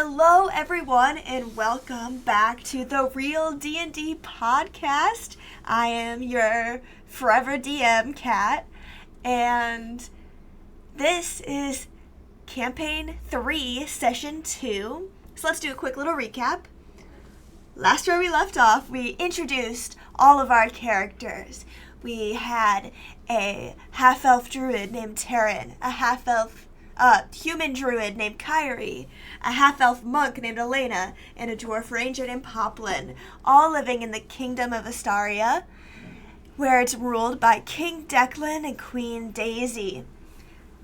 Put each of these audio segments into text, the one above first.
Hello, everyone, and welcome back to the Real D&D podcast. I am your forever DM, Kat, and this is Campaign 3, Session 2. So let's do a quick little recap. Last where we left off, we introduced all of our characters. We had a half-elf druid named Taryn, a half-elf human druid named Kyrie, a half-elf monk named Elena, and a dwarf ranger named Poplin, all living in the kingdom of Astaria, where it's ruled by King Declan and Queen Daisy.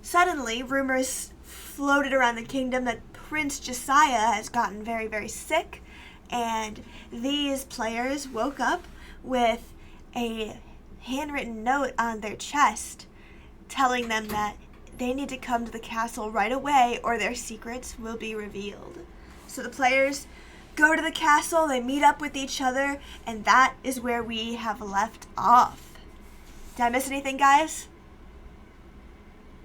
Suddenly, rumors floated around the kingdom that Prince Josiah has gotten very, very sick, and these players woke up with a handwritten note on their chest telling them that they need to come to the castle right away or their secrets will be revealed. So the players go to the castle, they meet up with each other, and that is where we have left off. Did I miss anything, guys?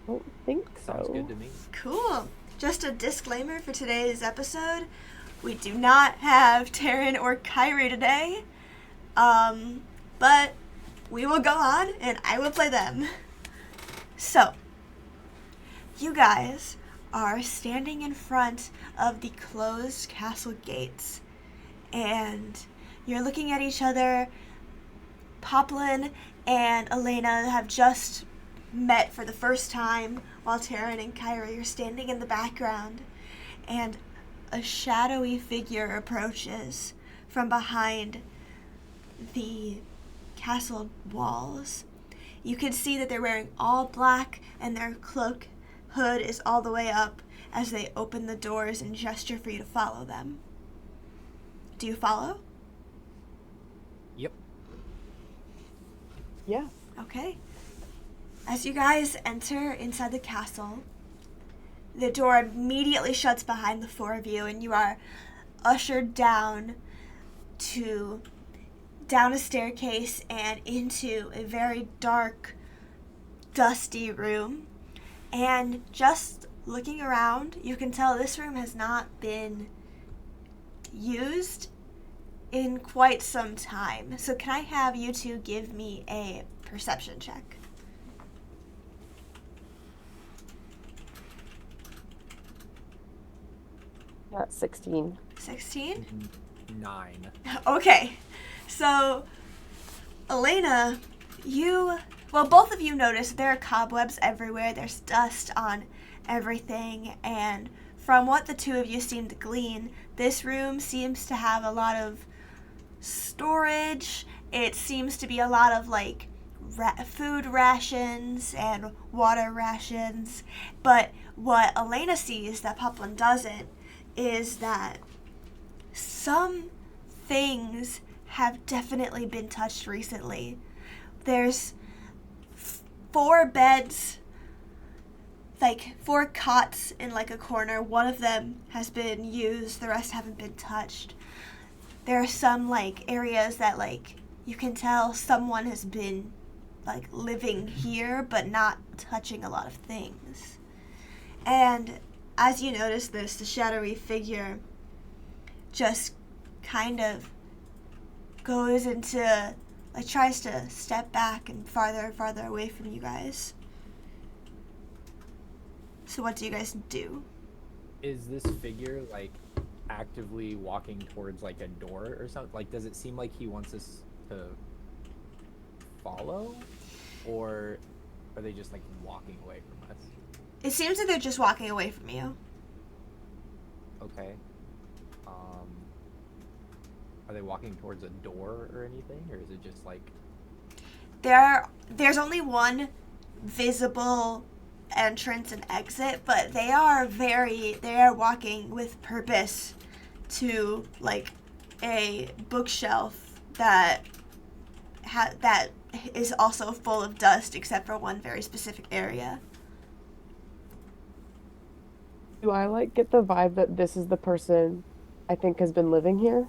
I don't think so. Sounds good to me. Cool. Just a disclaimer for today's episode. We do not have Taryn or Kyrie today. But we will go on and I will play them. So, you guys are standing in front of the closed castle gates, and you're looking at each other. Poplin and Elena have just met for the first time, while Taryn and Kyrie are standing in the background, and a shadowy figure approaches from behind the castle walls. You can see that they're wearing all black, and their cloak hood is all the way up as they open the doors and gesture for you to follow them. Do you follow? Yep. Yeah. Okay. As you guys enter inside the castle, the door immediately shuts behind the four of you, and you are ushered down a staircase and into a very dark, dusty room. And just looking around, you can tell this room has not been used in quite some time. So can I have you two give me a perception check? Yeah, 16. 16? 9. Okay. So, Elena, both of you notice there are cobwebs everywhere. There's dust on everything. And from what the two of you seem to glean, this room seems to have a lot of storage. It seems to be a lot of, food rations and water rations. But what Elena sees that Poplin doesn't is that some things have definitely been touched recently. There's 4 beds, 4 cots in a corner. One of them has been used, the rest haven't been touched. There are some areas that you can tell someone has been living here but not touching a lot of things. And as you notice this, the shadowy figure just kind of goes into, tries to step back and farther and farther away from you guys. So what do you guys do? Is this figure actively walking towards a door or something? Does it seem like he wants us to follow, or are they just walking away from us? It seems that they're just walking away from you. Okay. Are they walking towards a door or anything, or is it just There's only one visible entrance and exit, but they are walking with purpose to a bookshelf that is also full of dust except for one very specific area. Do I get the vibe that this is the person I think has been living here?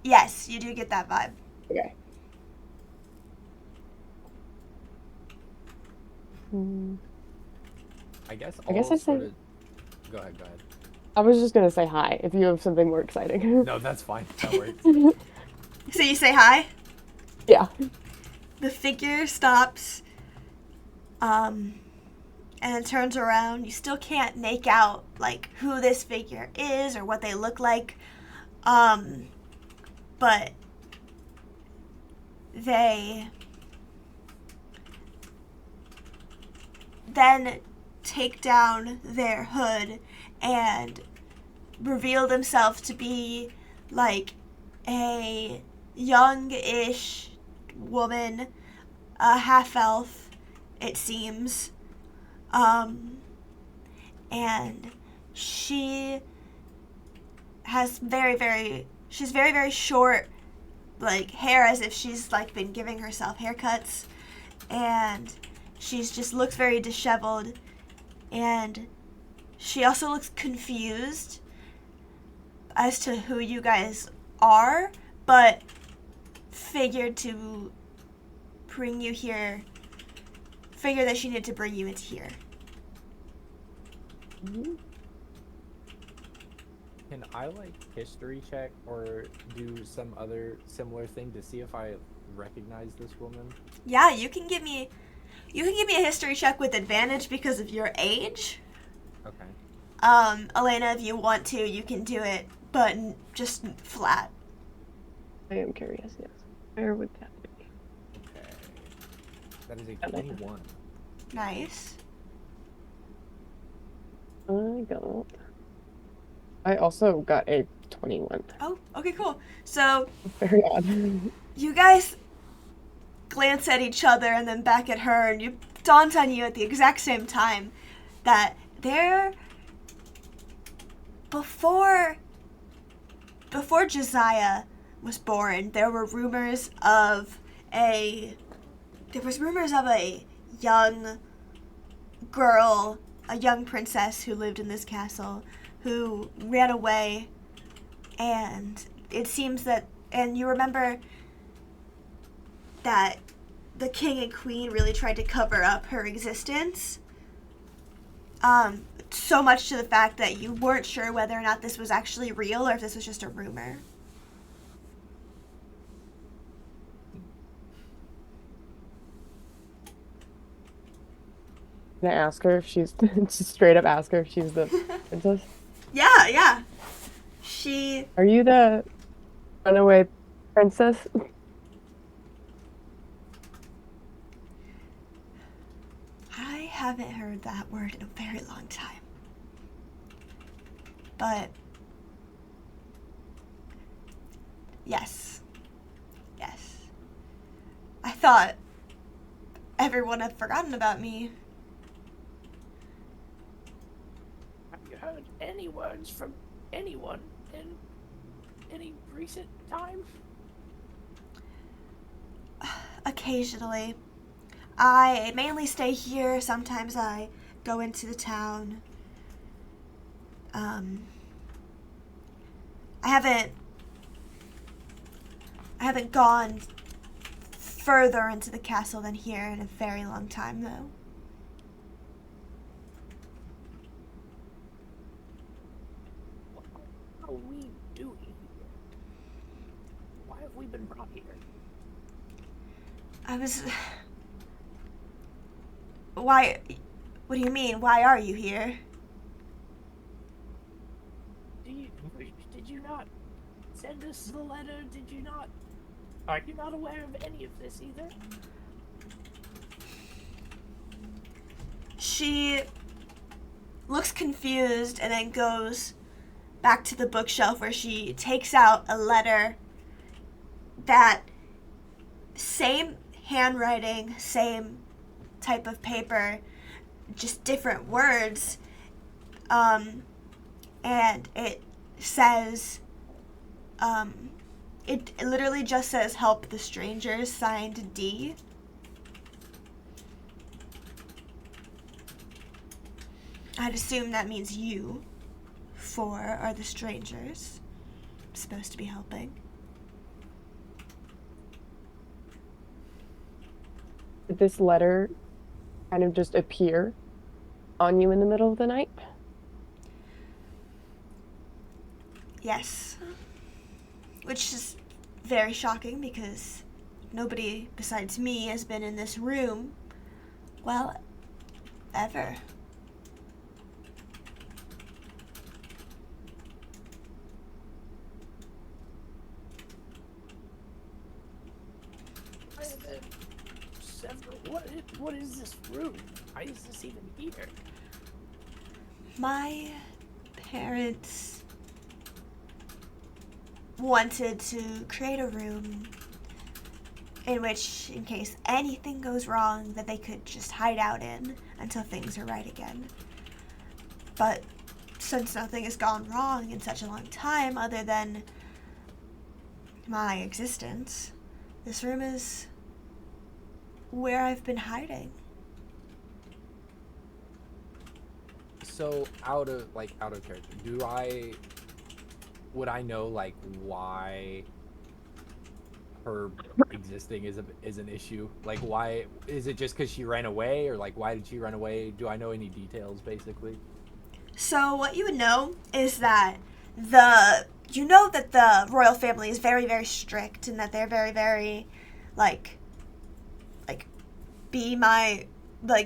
Yes, you do get that vibe. Okay. I guess I say. Go ahead. I was just gonna say hi if you have something more exciting. No, that's fine. That works. So you say hi. Yeah. The figure stops, and then turns around. You still can't make out like who this figure is or what they look like, but they then take down their hood and reveal themselves to be like a young-ish woman, a half-elf, it seems. And she has she's very, very short, like, hair, as if she's, like, been giving herself haircuts. And she's just looks very disheveled. And she also looks confused as to who you guys are, but figured to bring you here. Figured that she needed to bring you into here. Mm-hmm. Can I like history check or do some other similar thing to see if I recognize this woman? Yeah, you can give me a history check with advantage because of your age. Okay. Elena, if you want to, you can do it, but just flat. I am curious, yes. Where would that be? Okay. That is a 21. Nice. I also got a 21. Oh, okay, cool. So Very odd. you guys glance at each other and then back at her, and it dawns on you at the exact same time that before Josiah was born, there was rumors of a young girl, a young princess who lived in this castle, who ran away, and it seems that, and you remember that the king and queen really tried to cover up her existence. So much to the fact that you weren't sure whether or not this was actually real or if this was just a rumor. Can I ask her if she's just straight up ask her if she's the princess? Yeah. Are you the runaway princess? I haven't heard that word in a very long time. But yes. I thought everyone had forgotten about me. Have you heard any words from anyone in any recent time? Occasionally. I mainly stay here. Sometimes I go into the town. I haven't gone further into the castle than here in a very long time, though. What are we doing here? Why have we been brought here? Why? What do you mean? Why are you here? Did you not send us the letter? Did you not? Are you not aware of any of this either? She looks confused and then goes back to the bookshelf where she takes out a letter that same handwriting, same type of paper, just different words. And it says, it literally just says "Help the Strangers," signed D. I'd assume that means you four are the strangers I'm supposed to be helping. Did this letter kind of just appear on you in the middle of the night? Yes. Which is very shocking because nobody besides me has been in this room, well, ever. I have had several. What is this room? Why is this even here? My parents wanted to create a room in which, in case anything goes wrong, that they could just hide out in until things are right again. But since nothing has gone wrong in such a long time other than my existence, this room is where I've been hiding. So out of character, would I know like why her existing is an issue? Like, why is it just because she ran away, or like why did she run away? Do I know any details basically? So what you would know is that the royal family is very, very strict, and that they're very, very like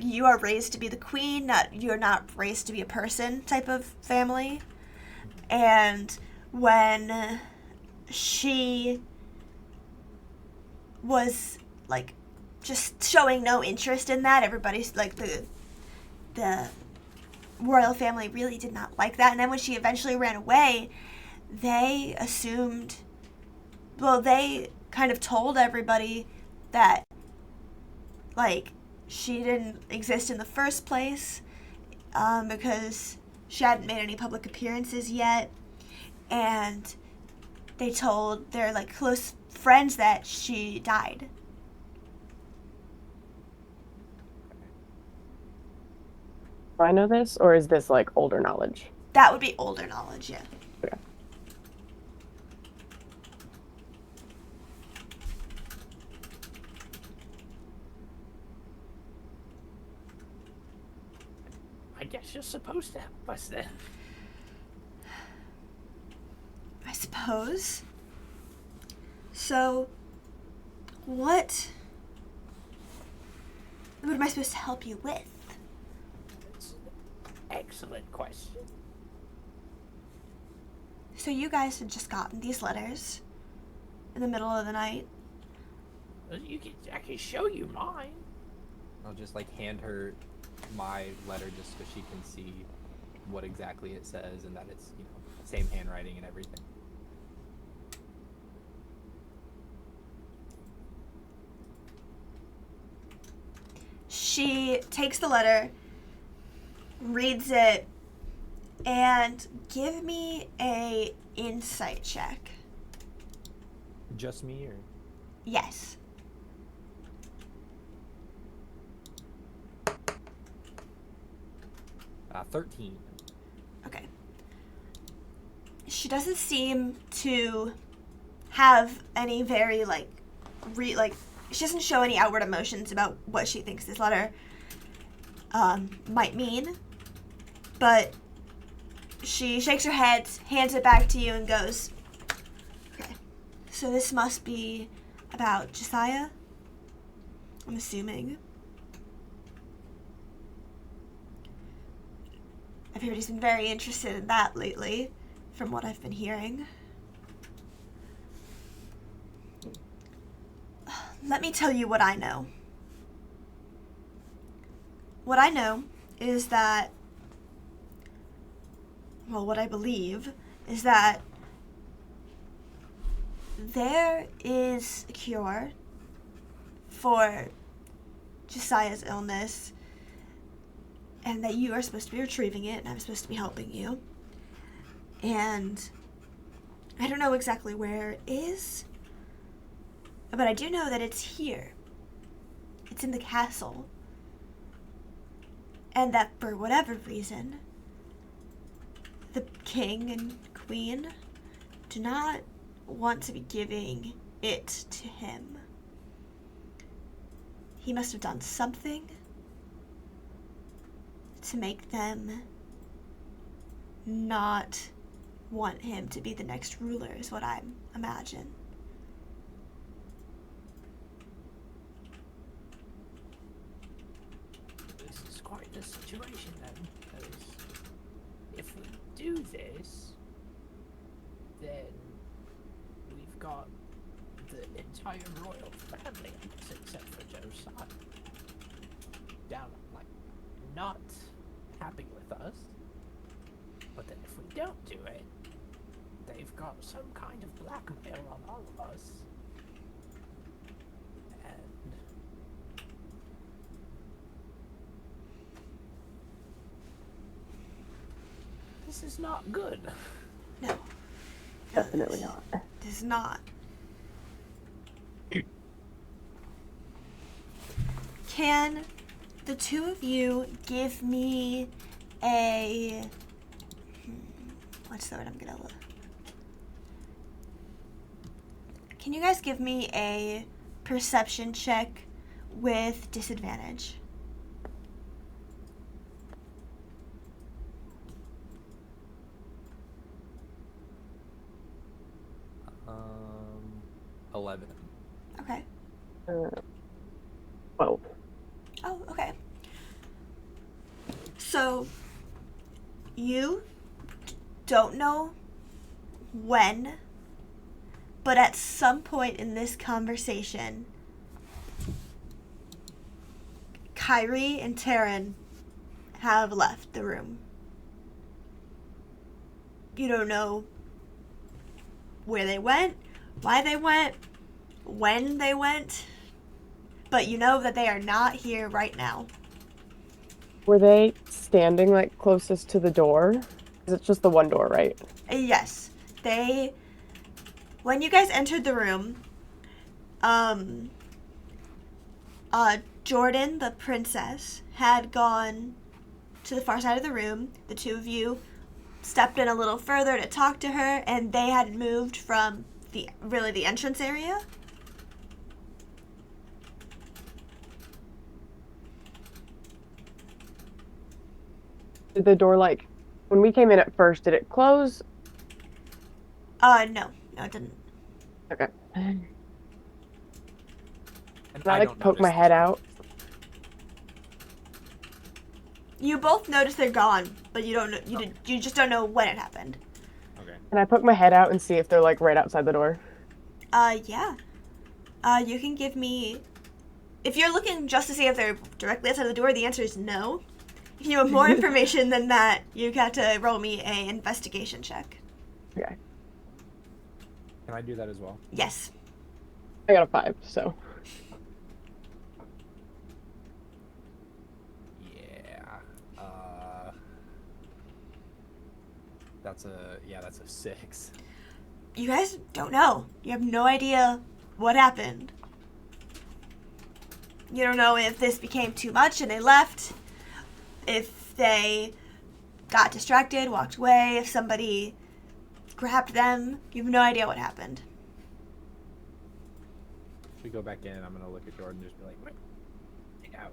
you are raised to be the queen, you're not raised to be a person type of family. And when she was like just showing no interest in that, everybody's like the royal family really did not like that. And then when she eventually ran away, they kind of told everybody that like she didn't exist in the first place, because she hadn't made any public appearances yet, and they told their like close friends that she died. Do I know this, or is this like older knowledge? That would be older knowledge, yeah. Okay. I guess you're supposed to help us then. I suppose. So, what am I supposed to help you with? It's an excellent question. So you guys had just gotten these letters in the middle of the night. I can show you mine. I'll just like hand her my letter just so she can see what exactly it says and that it's, you know, same handwriting and everything. She takes the letter, reads it, and give me a insight check. Just me, or? Yes. Uh, 13. Okay. She doesn't seem to have any very she doesn't show any outward emotions about what she thinks this letter might mean, but she shakes her head, hands it back to you, and goes, okay, so this must be about Josiah, I'm assuming. I've heard he's been very interested in that lately, from what I've been hearing. Let me tell you what I know. What I know is that, well, what I believe is that there is a cure for Josiah's illness, and that you are supposed to be retrieving it, and I'm supposed to be helping you. And I don't know exactly where it is, but I do know that it's here. It's in the castle. And that for whatever reason, the king and queen do not want to be giving it to him. He must have done something to make them not want him to be the next ruler, is what I imagine. This is quite the situation then, because if we do this, then we've got the entire royal family, except for Josiah, down, like, not happy with us. But then if we don't do it, they've got some kind of blackmail on all of us. And this is not good. No. Definitely not. It is not. Can the two of you give me a... what's the word I'm gonna look? Can you guys give me a perception check with disadvantage? Um, 11. Okay. 12. Oh, okay. So, you don't know when, but at some point in this conversation, Kyrie and Taryn have left the room. You don't know where they went, why they went, when they went, but you know that they are not here right now. Were they standing, like, closest to the door? Because it's just the one door, right? Yes. When you guys entered the room, Jordan, the princess, had gone to the far side of the room. The two of you stepped in a little further to talk to her, and they had moved from the entrance area. Did the door, like, when we came in at first, did it close? No, it didn't. Okay. And Can I, like, poke my notice head this. out? You both notice they're gone, but you don't know. You just don't know when it happened. Okay. Can I poke my head out and see if they're, like, right outside the door? Yeah. You can give me... If you're looking just to see if they're directly outside the door, the answer is no. If you have more information than that, you got to roll me a investigation check. Okay. Can I do that as well? Yes. I got a 5, so. Yeah. That's a 6. You guys don't know. You have no idea what happened. You don't know if this became too much and they left, if they got distracted, walked away, if somebody grabbed them. You have no idea what happened. We go back in, I'm gonna look at Jordan and just be like, "What? Get out."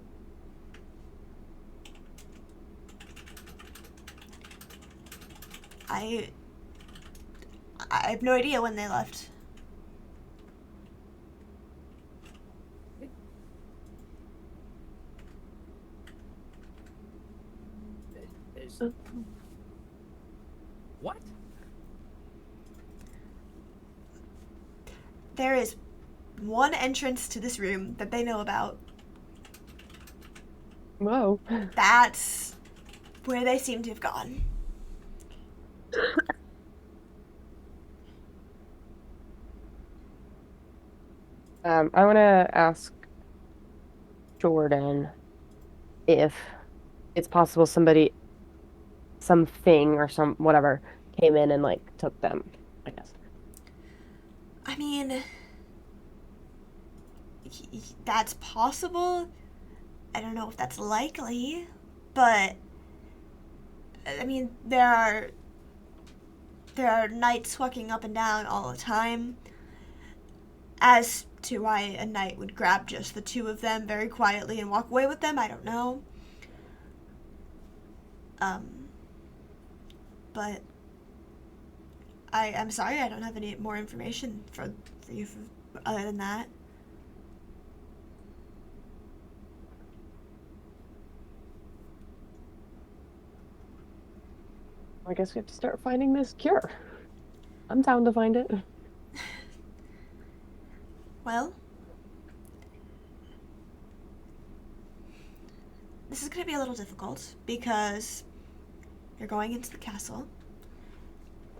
I have no idea when they left. There's What? There is one entrance to this room that they know about. Whoa. That's where they seem to have gone. I want to ask Jordan if it's possible something or some whatever came in and, like, took them, I guess. I mean, that's possible. I don't know if that's likely, but I mean, there are knights walking up and down all the time. As to why a knight would grab just the two of them very quietly and walk away with them, I don't know. But I'm sorry, I don't have any more information for you other than that. I guess we have to start finding this cure. I'm down to find it. Well, this is going to be a little difficult because you're going into the castle.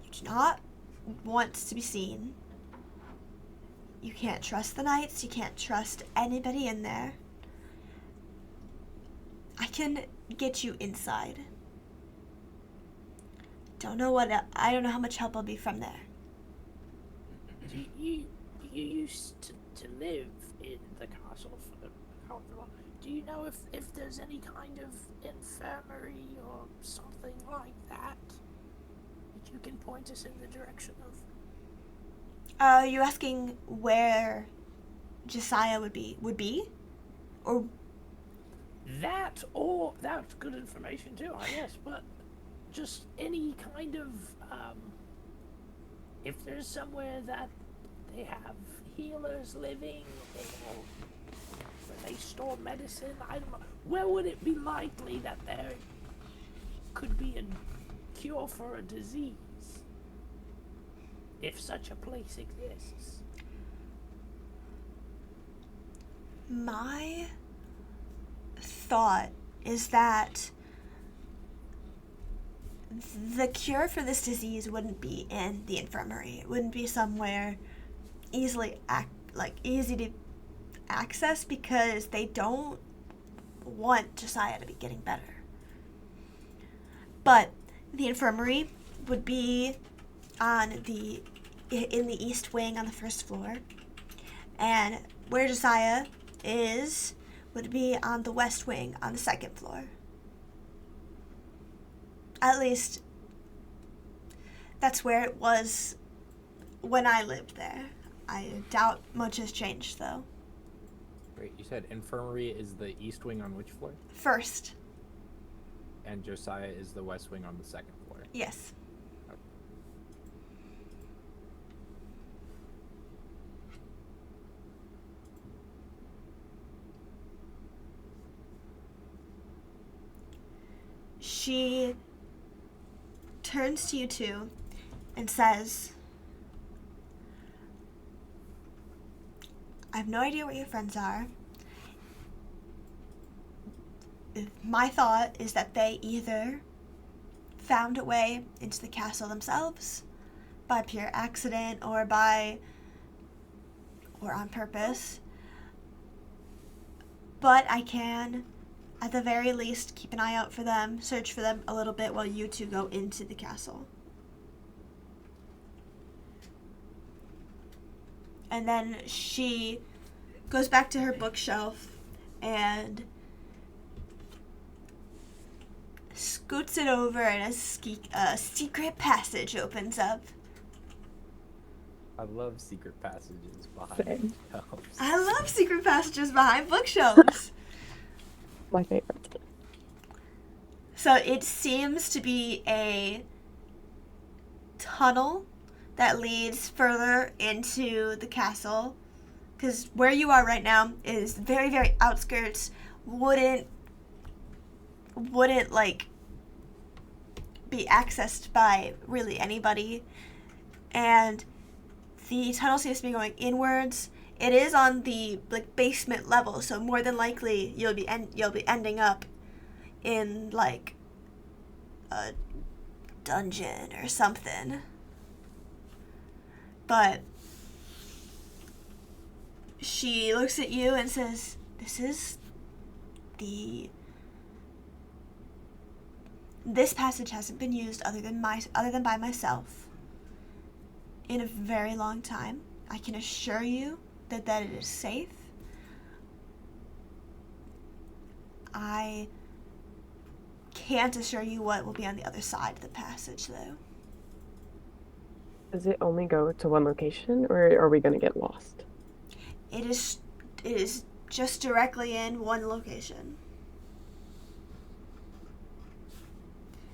You do not want to be seen. You can't trust the knights. You can't trust anybody in there. I can get you inside. I don't know how much help I'll be from there. You used to live in the castle for however long. Do you know if there's any kind of infirmary or something like that you can point us in the direction of? Are you asking where Josiah would be? Or that's good information too, I guess, but just any kind of, if there's somewhere that they have healers living, or where they store medicine, I don't know, where would it be likely that there could be a cure for a disease, if such a place exists? my thought is that the cure for this disease wouldn't be in the infirmary. It wouldn't be somewhere easy to access because they don't want Josiah to be getting better. But the infirmary would be in the east wing on the first floor, and where Josiah is would be on the west wing on the second floor. At least, that's where it was when I lived there. I doubt much has changed, though. Great. You said infirmary is the east wing on which floor? First, And Josiah is the west wing on the second floor. yes. She turns to you two and says, I have no idea where your friends are. My thought is that they either found a way into the castle themselves by pure accident or on purpose. But I can, at the very least, keep an eye out for them, search for them a little bit while you two go into the castle. And then she goes back to her bookshelf and scoots it over, and a secret passage opens up. I love secret passages behind Same. bookshelves. I love secret passages behind bookshelves. My favorite. So it seems to be a tunnel that leads further into the castle, because where you are right now is very, very outskirts, wouldn't like be accessed by really anybody, and the tunnel seems to be going inwards. It is on the basement level, so more than likely you'll be ending up in like a dungeon or something. But she looks at you and says, this passage hasn't been used other than by myself in a very long time. I can assure you that it is safe. I can't assure you what will be on the other side of the passage, though. Does it only go to one location, or are we going to get lost? It is just directly in one location.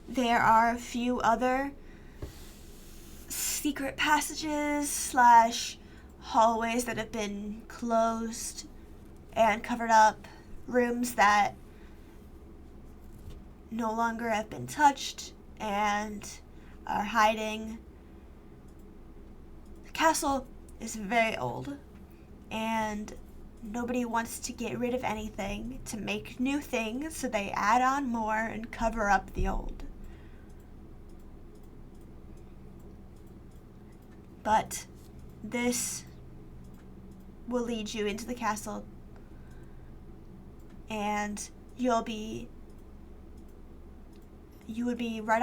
There are a few other secret passages / hallways that have been closed and covered up, rooms that no longer have been touched and are hiding. The castle is very old, and nobody wants to get rid of anything to make new things, so they add on more and cover up the old. But this will lead you into the castle, and you would be right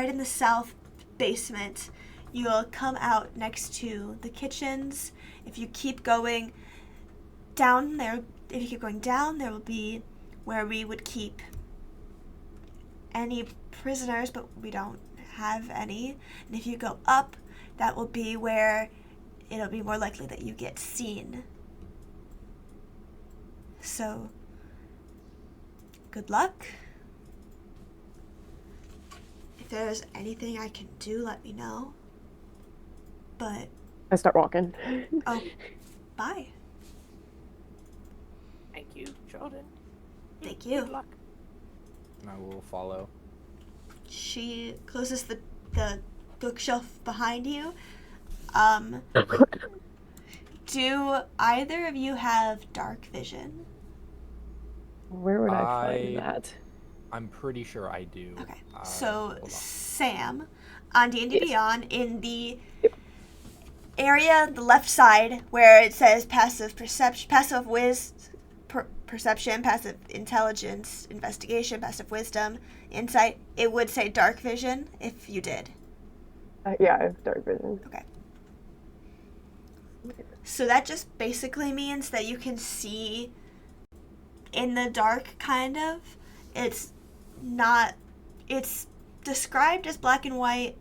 in the south basement. You'll come out next to the kitchens. If you keep going down, there will be where we would keep any prisoners, but we don't have any. And if you go up, that will be where it'll be more likely that you get seen. So, good luck. If there's anything I can do, let me know. But I start walking. oh, bye. Thank you, Jordan. Thank you. Good luck. And I will follow. She closes the bookshelf behind you. Do either of you have dark vision? Where would I find that? I'm pretty sure I do. Okay. Hold So on. Sam, on D&D Yes. Beyond, in the area, the left side, where it says passive perception, passive perception, passive intelligence, investigation, passive wisdom, insight, it would say dark vision if you did. Yeah, I have dark vision. Okay. So that just basically means that you can see in the dark, kind of. It's described as black and white.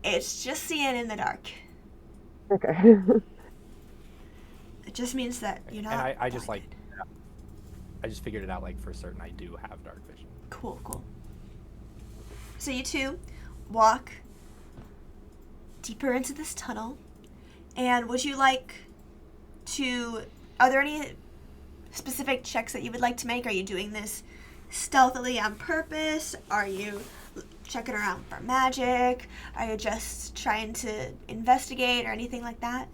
It's just seeing in the dark. Okay. It just means that you're not. And I just blinded. I just figured it out for certain. I do have dark vision. Cool. So you two walk deeper into this tunnel. And would you like to... Are there any specific checks that you would like to make? Are you doing this stealthily on purpose? Are you checking around for magic? Are you just trying to investigate or anything like that?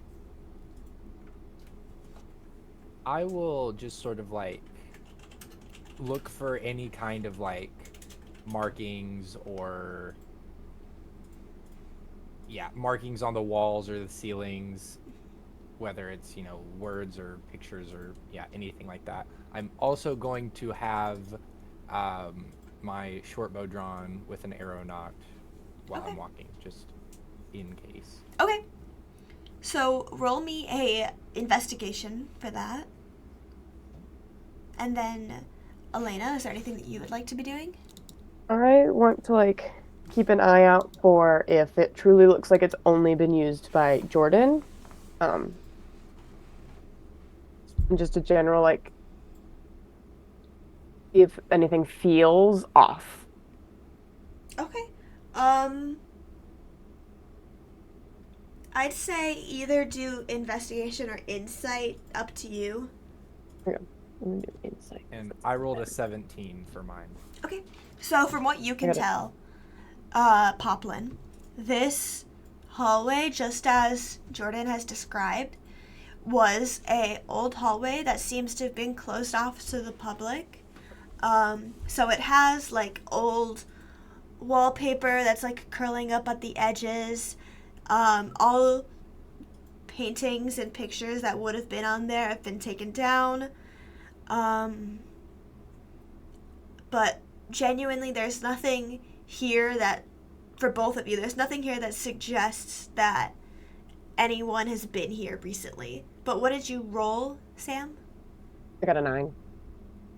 I will just sort of look for any kind of markings or markings on the walls or the ceilings, whether it's words or pictures or anything like that. I'm also going to have my short bow drawn with an arrow nocked while I'm walking, just in case. Okay. So roll me a investigation for that. And then, Elena, is there anything that you would like to be doing? I want to keep an eye out for if it truly looks like it's only been used by Jordan. And just a general if anything feels off. Okay. I'd say either do investigation or insight, up to you. Okay. Let me do insight. And I rolled a 17 for mine. Okay. So from what you can I got it. tell, Poplin, this hallway, just as Jordan has described, was a old hallway that seems to have been closed off to the public. So it has old wallpaper that's curling up at the edges. All paintings and pictures that would have been on there have been taken down. But genuinely, there's nothing here that, for both of you, there's nothing here that suggests that anyone has been here recently. But what did you roll, Sam? I got a 9.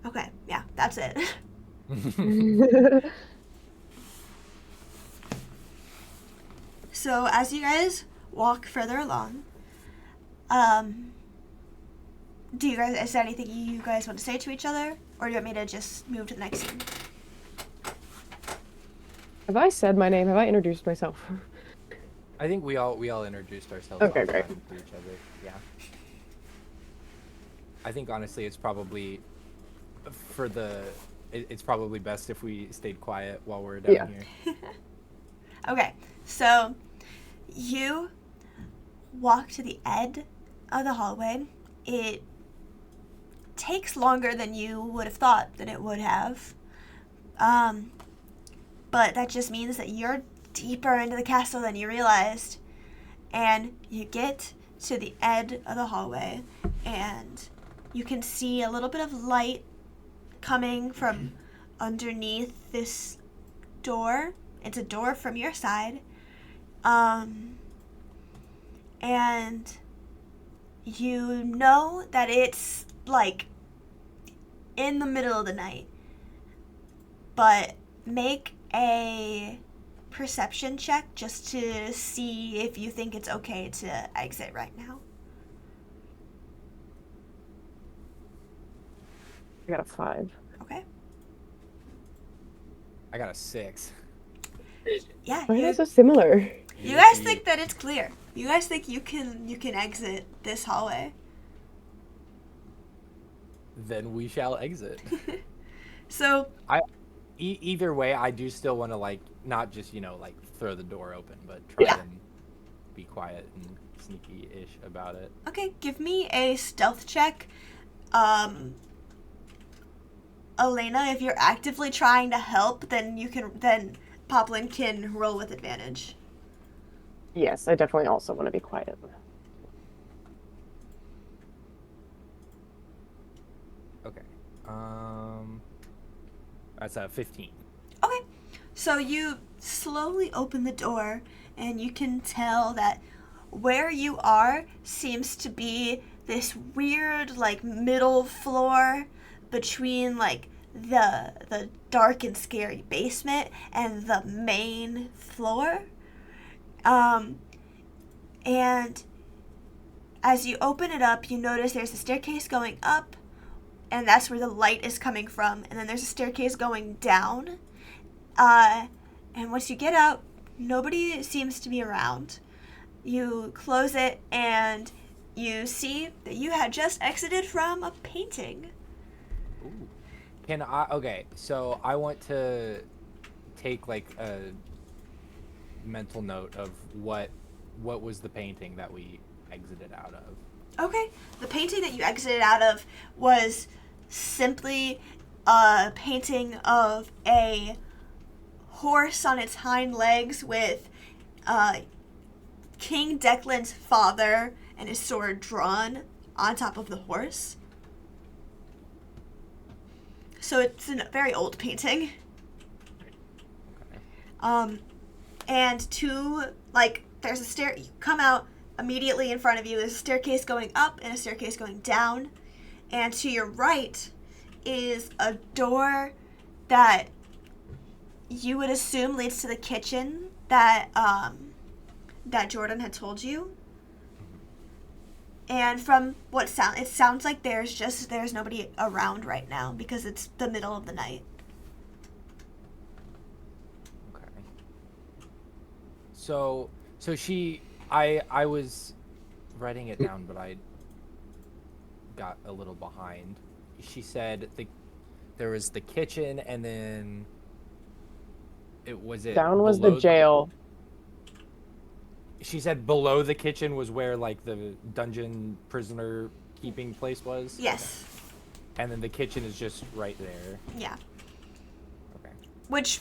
Okay, yeah, that's it. So as you guys walk further along, is there anything you guys want to say to each other? Or do you want me to just move to the next scene? Have I said my name? Have I introduced myself? I think we all introduced ourselves Okay, off great. time to each other. Yeah. I think honestly, it's probably it's probably best if we stayed quiet while we're down Yeah. here. Okay, so you walk to the end of the hallway. It takes longer than you would have thought that it would have. But that just means that you're deeper into the castle than you realized. And you get to the end of the hallway, and you can see a little bit of light coming from underneath this door. It's a door from your side. And you know that it's like in the middle of the night. But make a perception check just to see if you think it's okay to exit right now. I got a 5. Okay? I got a 6. Yeah, Why are they you so similar? guys think that it's clear. You guys think you can exit this hallway. Then we shall exit. So, Either way, I do still want to like not just like throw the door open, but try Yeah. and be quiet and sneaky-ish about it. okay, give me a stealth check. Elena, if you're actively trying to help, then Poplin can roll with advantage. Yes, I definitely also want to be quiet. Okay. That's a 15. Okay. So you slowly open the door, and you can tell that where you are seems to be this weird, like, middle floor between, like, the dark and scary basement and the main floor. And as you open it up, you notice there's a staircase going up, and that's where the light is coming from. And then there's a staircase going down. And once you get out, nobody seems to be around. You close it, and you see that you had just exited from a painting. Ooh. Okay, so I want to take like a mental note of what was the painting that we exited out of. Okay, the painting that you exited out of was simply a painting of a horse on its hind legs with King Declan's father and his sword drawn on top of the horse. So it's a very old painting. Okay. And there's a stair. You come out immediately in front of you. There's a staircase going up and a staircase going down. And to your right is a door that you would assume leads to the kitchen that Jordan had told you. And from what it sounds like there's nobody around right now because it's the middle of the night. Okay. So I was writing it down, but I got a little behind. She said there was the kitchen, and then Down was the jail. She said below the kitchen was where like the dungeon prisoner keeping place was. Yes. And then the kitchen is just right there. Yeah. Okay. Which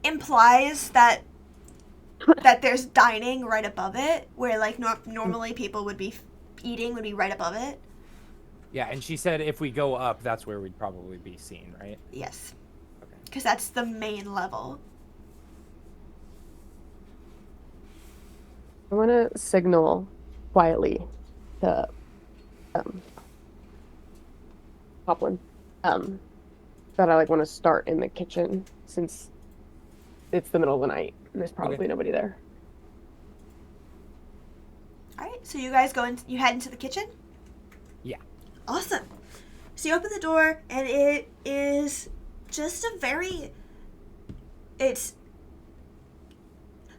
implies that there's dining right above it, where like normally people would be eating would be right above it. Yeah, and she said if we go up, that's where we'd probably be seen, right? Yes. Okay. Because that's the main level. I want to signal quietly to Poplin that I want to start in the kitchen since it's the middle of the night and there's probably nobody there. All right. So you guys you head into the kitchen? Yeah. Awesome. So you open the door, and it is just it's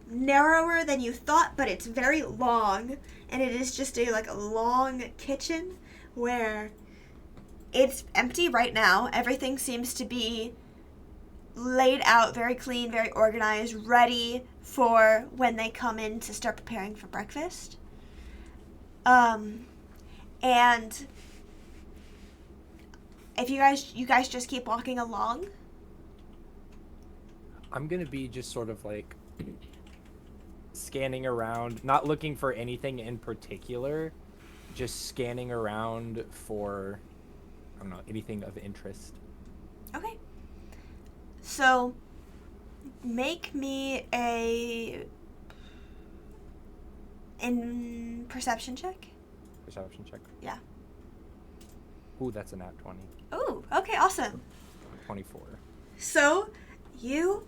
narrower than you thought, but it's very long, and it is just a long kitchen where it's empty right now. Everything seems to be laid out very clean, very organized, ready for when they come in to start preparing for breakfast. And if you guys just keep walking along. I'm gonna be just sort of like scanning around, not looking for anything in particular, just scanning around for, I don't know, anything of interest. Okay. So, make me a perception check. Perception check. Yeah. Ooh, that's a nat 20. Ooh, okay, awesome. 24. So, you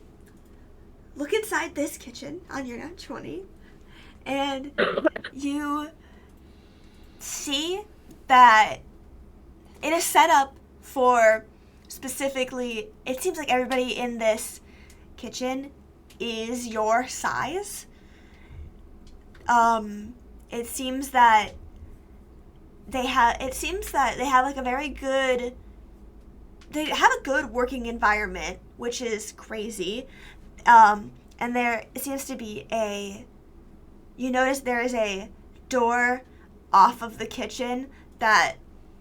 look inside this kitchen on your nat 20, and you see that it is set up for specifically, it seems like everybody in this kitchen is your size. It seems that they have like a very good, they have a good working environment, which is crazy. And there seems to be you notice there is a door off of the kitchen that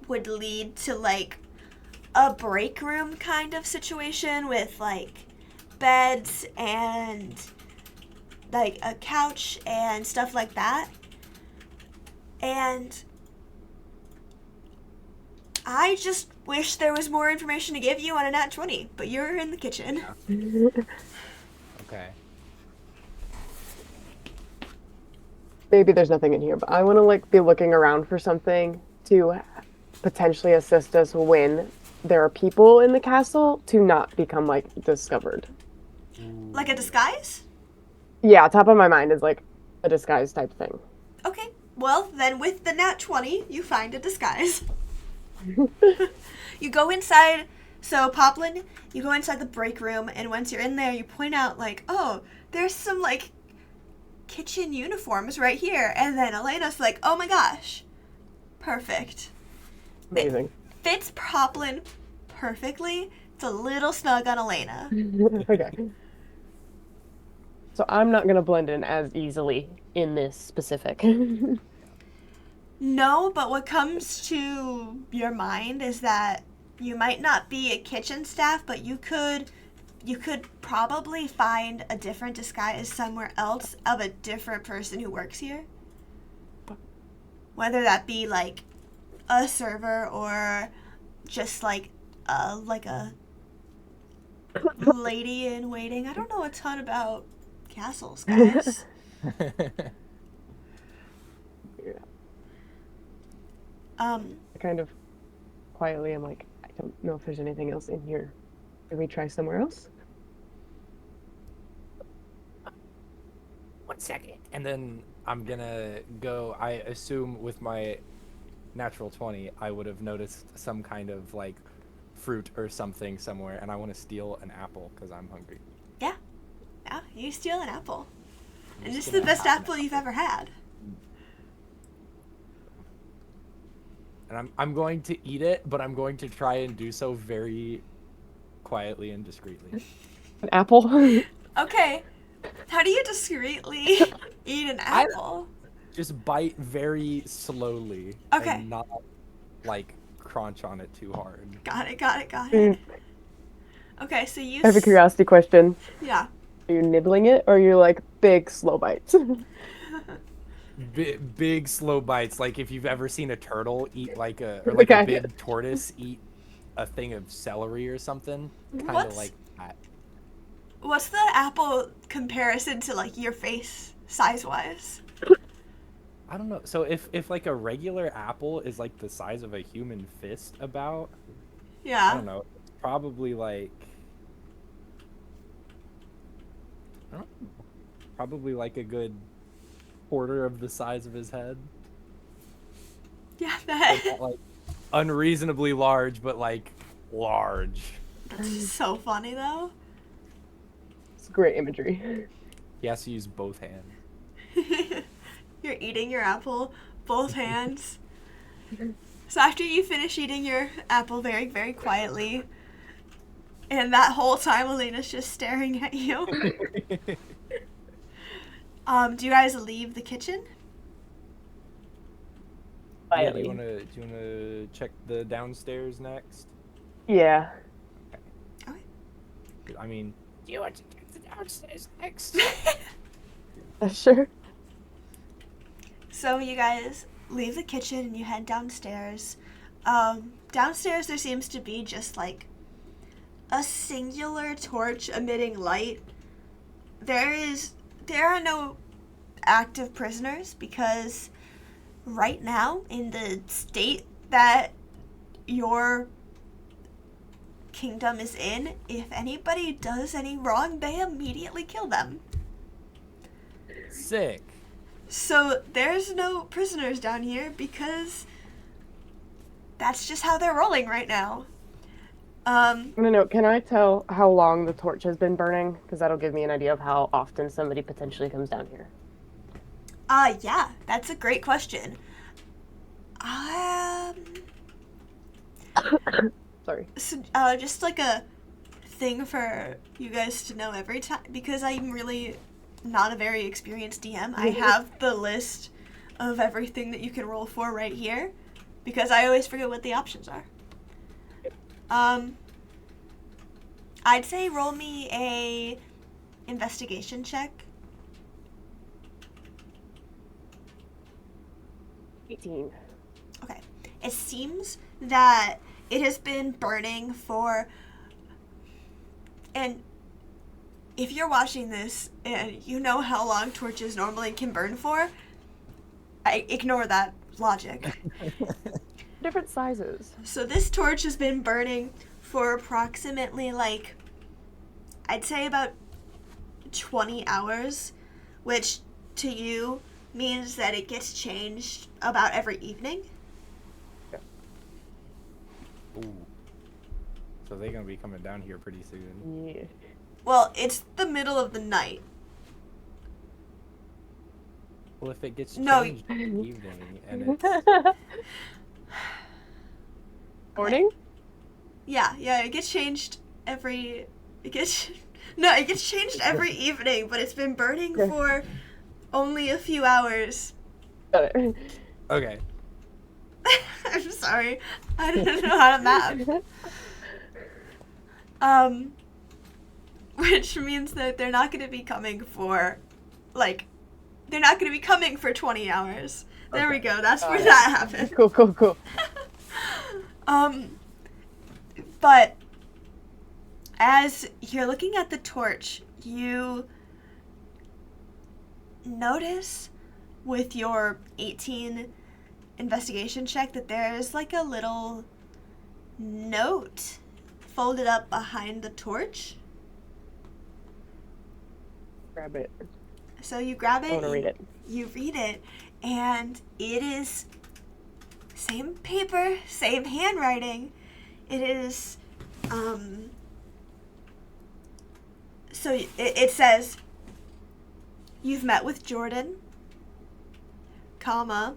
would lead to like a break room kind of situation with like beds and like a couch and stuff like that. And I just wish there was more information to give you on a nat 20, but you're in the kitchen. Okay. Maybe there's nothing in here, but I want to like be looking around for something to potentially assist us when there are people in the castle to not become like discovered. Like a disguise? Yeah, top of my mind is like a disguise type thing. Okay, well then with the nat 20, you find a disguise. You go inside, so Poplin, you go inside the break room, and once you're in there, you point out like, oh, there's some like kitchen uniforms right here. And then Elena's like, oh my gosh, perfect. Amazing. It fits Poplin perfectly. It's a little snug on Elena. Okay. So I'm not gonna blend in as easily in this specific. No, but what comes to your mind is that you might not be a kitchen staff, but you could probably find a different disguise somewhere else of a different person who works here. Whether that be like a server or just like a lady in waiting. I don't know a ton about castles, guys. I kind of quietly am like, I don't know if there's anything else in here. Can we try somewhere else? 1 second. And then I'm gonna go, I assume with my natural 20, I would have noticed some kind of like fruit or something somewhere, and I want to steal an apple because I'm hungry. Yeah, you steal an apple. And just this is the gonna best have an apple you've ever had. And I'm going to eat it, but I'm going to try and do so very quietly and discreetly. An apple? Okay. How do you discreetly eat an apple? Just bite very slowly. Okay. And not, like, crunch on it too hard. Got it. Okay, so you... I have a curiosity question. Yeah. Are you nibbling it, or are you like big, slow bites? Big slow bites, like if you've ever seen a turtle eat like a big tortoise eat a thing of celery or something, kind of like that. What's the apple comparison to like your face size wise? I don't know. So if like a regular apple is like the size of a human fist, about, Yeah. I don't know, it's probably like, I don't know, probably like a good quarter of the size of his head. Yeah, Not, like unreasonably large, but like large. That's so funny though. It's great imagery. He has to use both hands. You're eating your apple, both hands. So after you finish eating your apple very, very quietly, and that whole time Elena's just staring at you, do you guys leave the kitchen? Yeah, do Quietly. you wanna check the downstairs next? Yeah. I mean, Do you want to get the downstairs next? Sure. So you guys leave the kitchen and you head downstairs. Downstairs there seems to be just like a singular torch emitting light. There are no active prisoners because right now, in the state that your kingdom is in, if anybody does any wrong, they immediately kill them. sick. So there's no prisoners down here because that's just how they're rolling right now. No, can I tell how long the torch has been burning? Because that'll give me an idea of how often somebody potentially comes down here. Yeah, that's a great question. Sorry. So, just like a thing for you guys to know every time, because I'm really not a very experienced DM. I have the list of everything that you can roll for right here, because I always forget what the options are. I'd say roll me a investigation check. 18. Okay. It seems that it has been burning for, and if you're watching this and you know how long torches normally can burn for, I ignore that logic. Different sizes. So this torch has been burning for approximately, like, I'd say about 20 hours, which to you means that it gets changed about every evening. Ooh. So they're gonna be coming down here pretty soon. Yeah. Well, it's the middle of the night. Well, if it gets No. changed in the evening and it's Morning? Yeah, it gets changed it gets changed every evening, but it's been burning for only a few hours. Got it. okay. I'm sorry. I don't know how to math. Which means that they're not going to be coming for, they're not going to be coming for 20 hours. There we Okay. go. That's where that happened. Cool. But as you're looking at the torch, you notice with your 18 investigation check that there's like a little note folded up behind the torch. Grab it. So you grab it. I want to read it. You read it, and it is same paper, same handwriting. It is, so it says, you've met with Jordan, comma,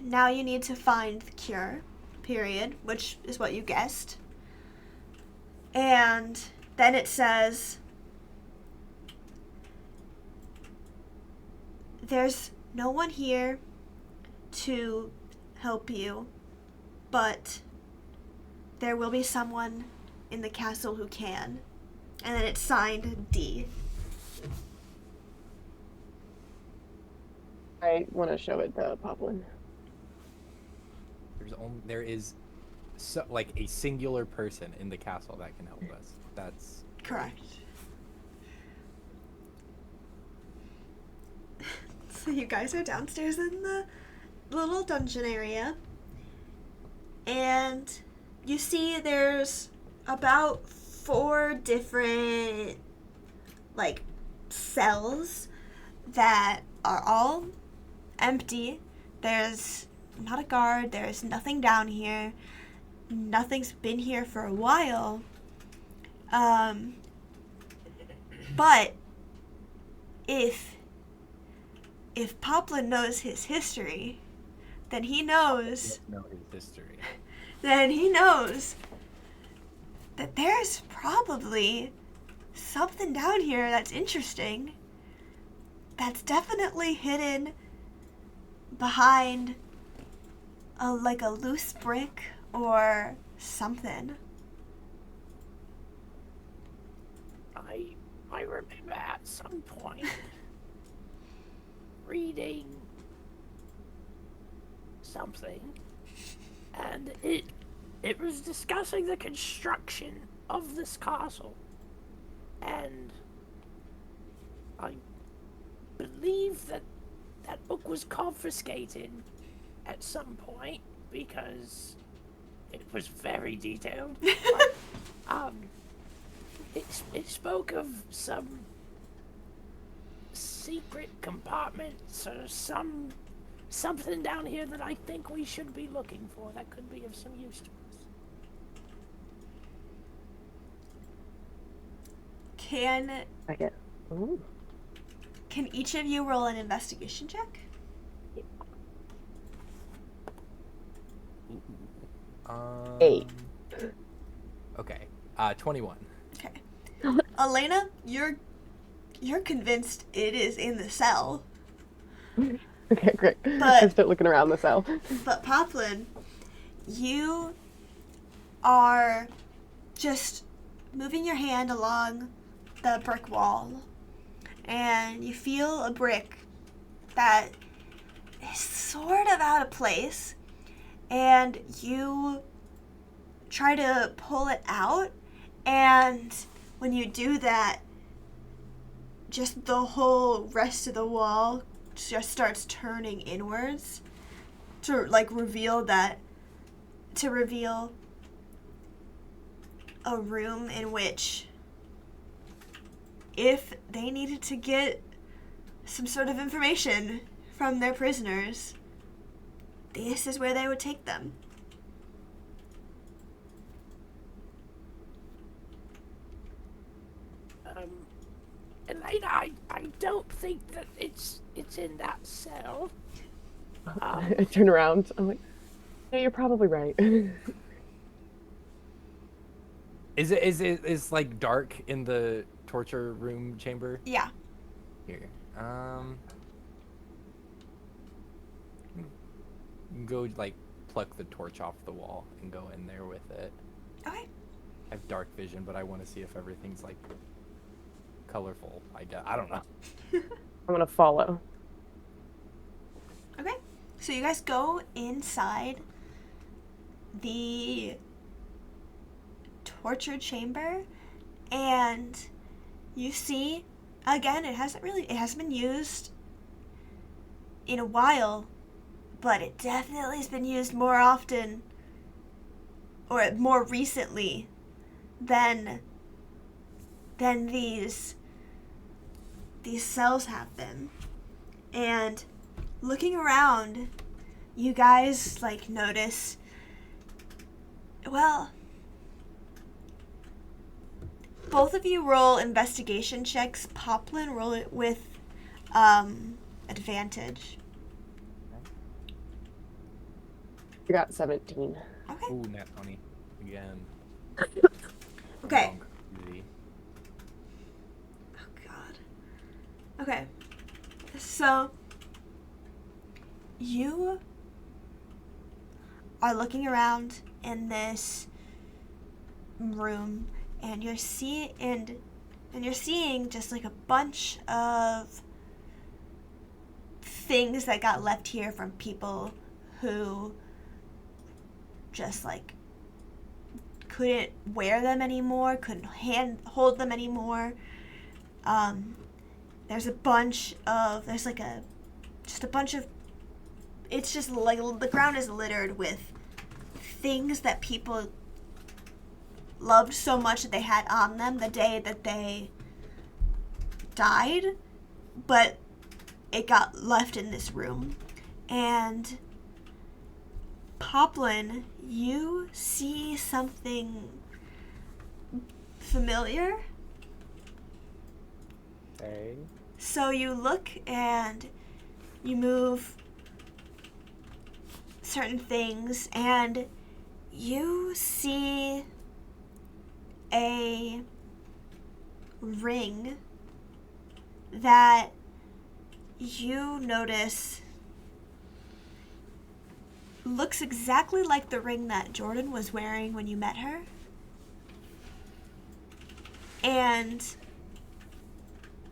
now you need to find the cure, period, which is what you guessed. And then it says, there's no one here to help you, but there will be someone in the castle who can. And then it's signed D. I want to show it to Poplin. There is like a singular person in the castle that can help us. That's Correct. So you guys are downstairs in the little dungeon area, and you see there's about 4 different cells that are all empty. There's not a guard, there's nothing down here, nothing's been here for a while, but if Poplin knows his history, then he knows Know his history. then he knows that there's probably something down here that's interesting, that's definitely hidden behind a loose brick or something. I remember at some point reading something, and it was discussing the construction of this castle, and I believe that book was confiscated at some point because it was very detailed. But, it spoke of some secret compartments or something down here that I think we should be looking for that could be of some use to us. Ooh. Can each of you roll an investigation check? Um, 8. Okay. 21. Okay. Elena, you're convinced it is in the cell. Okay, great. But- I start looking around the cell. But Poplin, you are just moving your hand along the brick wall, and you feel a brick that is sort of out of place, and you try to pull it out, and when you do that, just the whole rest of the wall just starts turning inwards to reveal a room in which, if they needed to get some sort of information from their prisoners, this is where they would take them. Elena, I don't think that it's in that cell. I turn around. I'm like, yeah, you're probably right. Is like dark in the torture room chamber? Yeah. Here. Go like pluck the torch off the wall and go in there with it. Okay. I have dark vision, but I want to see if everything's like colorful. I guess I don't know. I'm gonna follow. Okay. So you guys go inside the torture chamber, and you see, again, it hasn't been used in a while, but it definitely has been used more often or more recently than these cells have been. And looking around, you guys notice, well, both of you roll investigation checks. Poplin, roll it with advantage. I got 17. Okay. Ooh, nat 20 again. Okay. Wrong. Easy. Oh God. Okay. So you are looking around in this room, and you're seeing just a bunch of things that got left here from people who just couldn't wear them anymore, couldn't hold them anymore. There's a bunch of it's just the ground is littered with things that people loved so much that they had on them the day that they died, but it got left in this room. And Poplin, you see something familiar. Okay. So you look and you move certain things, and you see a ring that you notice looks exactly like the ring that Jordan was wearing when you met her. And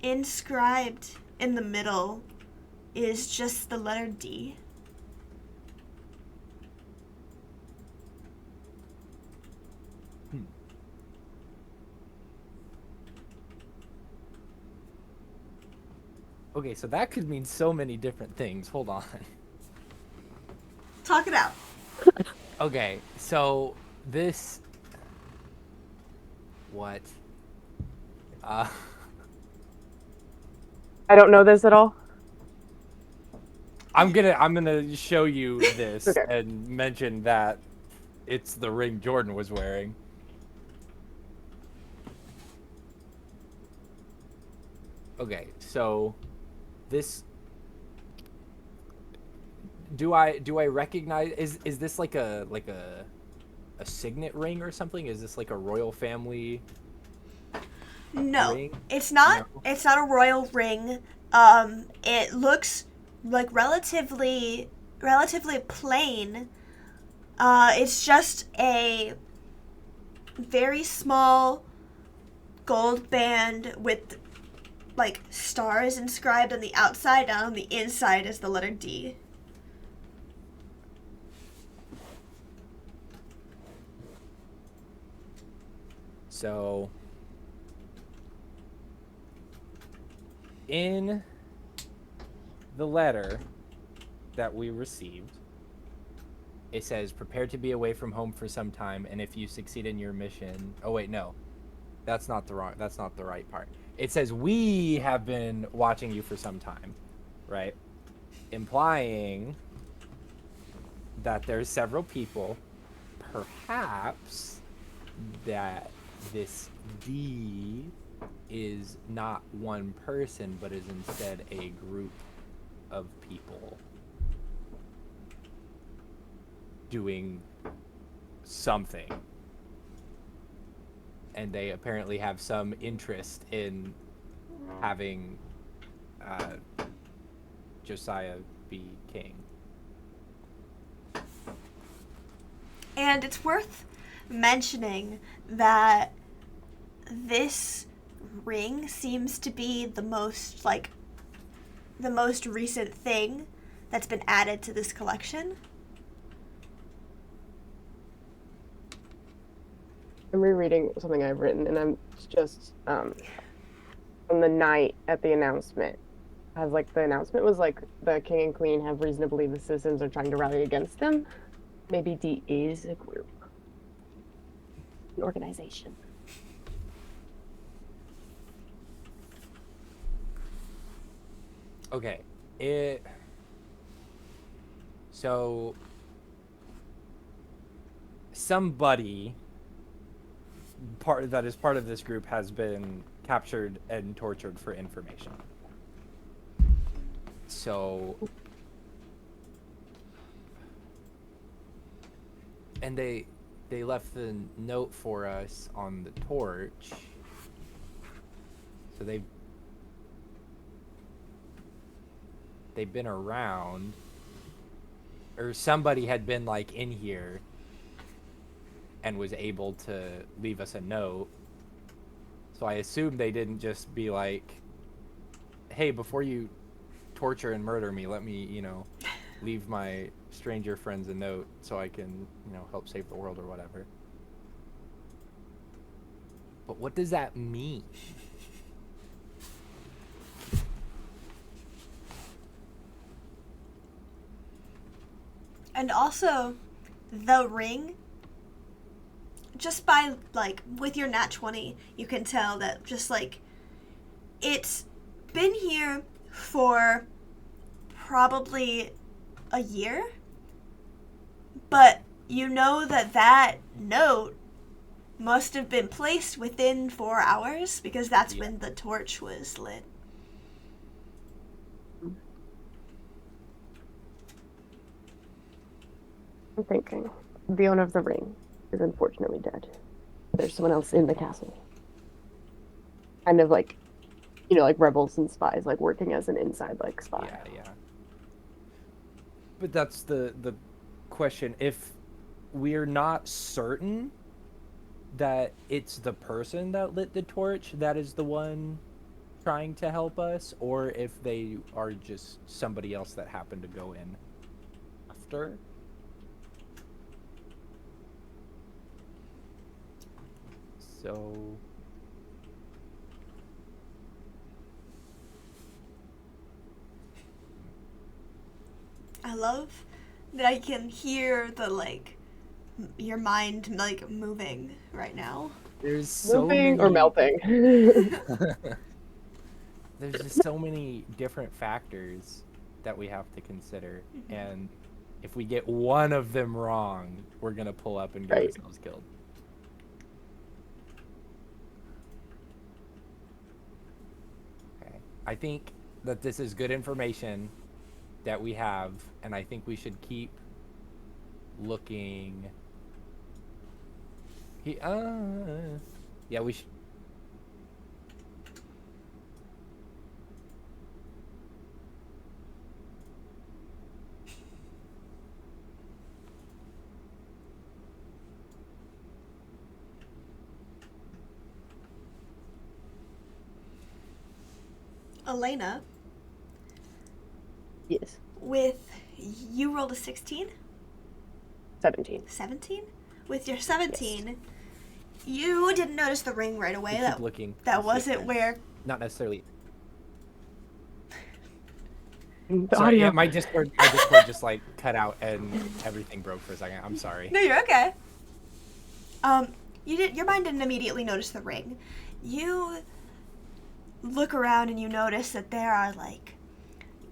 inscribed in the middle is just the letter D. Okay, so that could mean so many different things. Hold on. Talk it out. Okay, so this... What? I don't know this at all. I'm gonna show you this Okay. and mention that it's the ring Jordan was wearing. Okay, so this... Do I recognize... Is this like a signet ring or something? Is this like a royal family No, ring? it's not. No. It's not a royal ring. It looks like relatively plain. It's just a very small gold band with like stars inscribed on the outside, and on the inside is the letter D. So in the letter that we received, it says, prepare to be away from home for some time, and if you succeed in your mission... Oh, wait, no. That's not the right part. It says, we have been watching you for some time, right? Implying that there's several people, perhaps that this D is not one person, but is instead a group of people doing something. And they apparently have some interest in having Josiah be king. And it's worth mentioning that this ring seems to be the most recent thing that's been added to this collection. I'm rereading something I've written, and I'm just on the night at the announcement. As like the announcement was like the king and queen have reason to believe the citizens are trying to rally against them. Maybe D is a group, an organization. Okay, so somebody that is part of this group has been captured and tortured for information. So, and they left the note for us on the torch. So they've been around, or somebody had been like in here and was able to leave us a note. So I assume they didn't just be like, hey, before you torture and murder me, let me, leave my stranger friends a note so I can, help save the world or whatever. But what does that mean? And also, the ring, just by, with your nat 20, you can tell that just, it's been here for probably a year, but you know that note must have been placed within 4 hours, because that's when the torch was lit. I'm thinking. The owner of the ring is unfortunately dead. There's someone else in the castle. Kind of like, like rebels and spies, like working as an inside like spy. Yeah. But that's the question. If we're not certain that it's the person that lit the torch that is the one trying to help us, or if they are just somebody else that happened to go in after. So I love that I can hear the your mind moving right now. there's so Moving many or melting. there's just so many different factors that we have to consider, and if we get one of them wrong, we're gonna pull up and get Right. ourselves killed. Okay, I think that this is good information that we have, and I think we should keep looking. Yeah, we should. Elena, Yes. with you rolled a 16? 17. 17? With your 17, you didn't notice the ring right away. Keep looking. That to see if wasn't there's- where. Not necessarily. The Sorry, audio. yeah, my Discord just like cut out and everything broke for a second. I'm sorry. No, you're okay. Your mind didn't immediately notice the ring. You look around and you notice that there are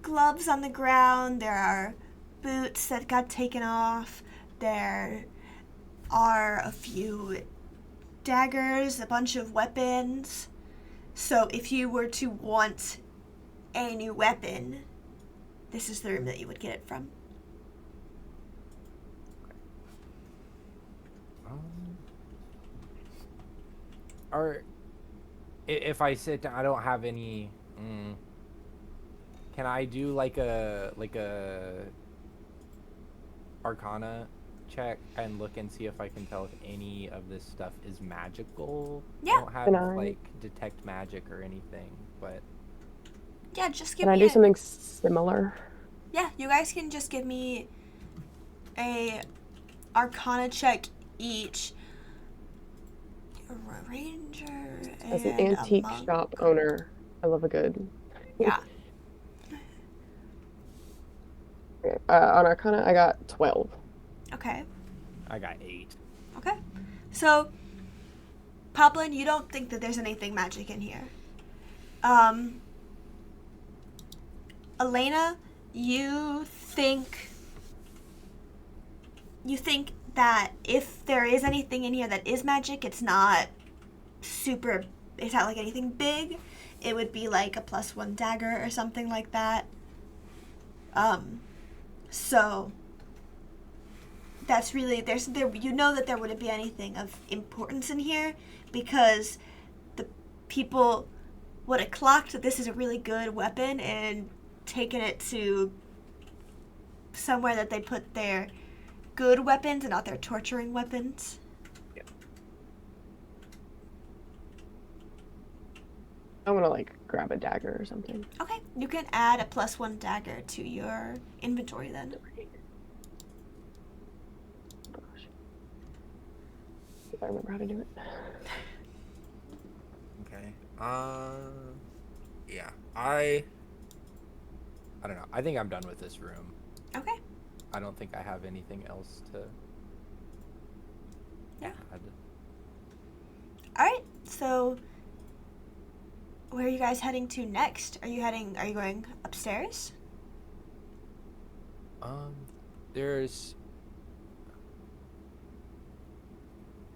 gloves on the ground. There are boots that got taken off. There are a few daggers, a bunch of weapons. So if you were to want a new weapon, this is the room that you would get it from. Or if I sit down, I don't have any. Can I do like a Arcana check and look and see if I can tell if any of this stuff is magical? Yeah. I don't have Can I- like detect magic or anything, but Yeah, just give Can I me do something similar? Yeah, you guys can just give me a Arcana check each. You're a ranger As an and antique a monk. shop owner, I love a good. Yeah. Okay. On Arcana, I got 12. Okay. I got 8. Okay. So, Poplin, you don't think that there's anything magic in here. Elena, you think that if there is anything in here that is magic, it's not like anything big. It would be like a +1 dagger or something like that. So that's really you know that there wouldn't be anything of importance in here because the people would have clocked that this is a really good weapon and taken it to somewhere that they put their good weapons and not their torturing weapons. I want to grab a dagger or something. Okay, you can add a +1 dagger to your inventory then. Gosh. If I remember how to do it. Okay. Yeah. I don't know. I think I'm done with this room. Okay. I don't think I have anything else to Yeah. add. All right. So where are you guys heading to next? Are you going upstairs?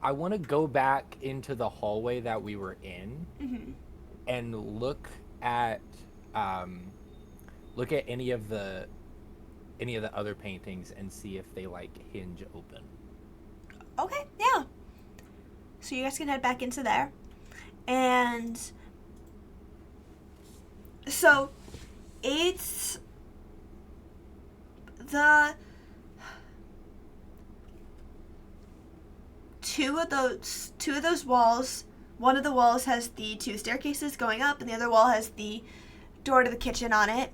I want to go back into the hallway that we were in Mm-hmm. and look at any of the any of the other paintings and see if they like hinge open. Okay, yeah. So you guys can head back into there. And so it's the two of those walls. One of the walls has the two staircases going up, and the other wall has the door to the kitchen on it.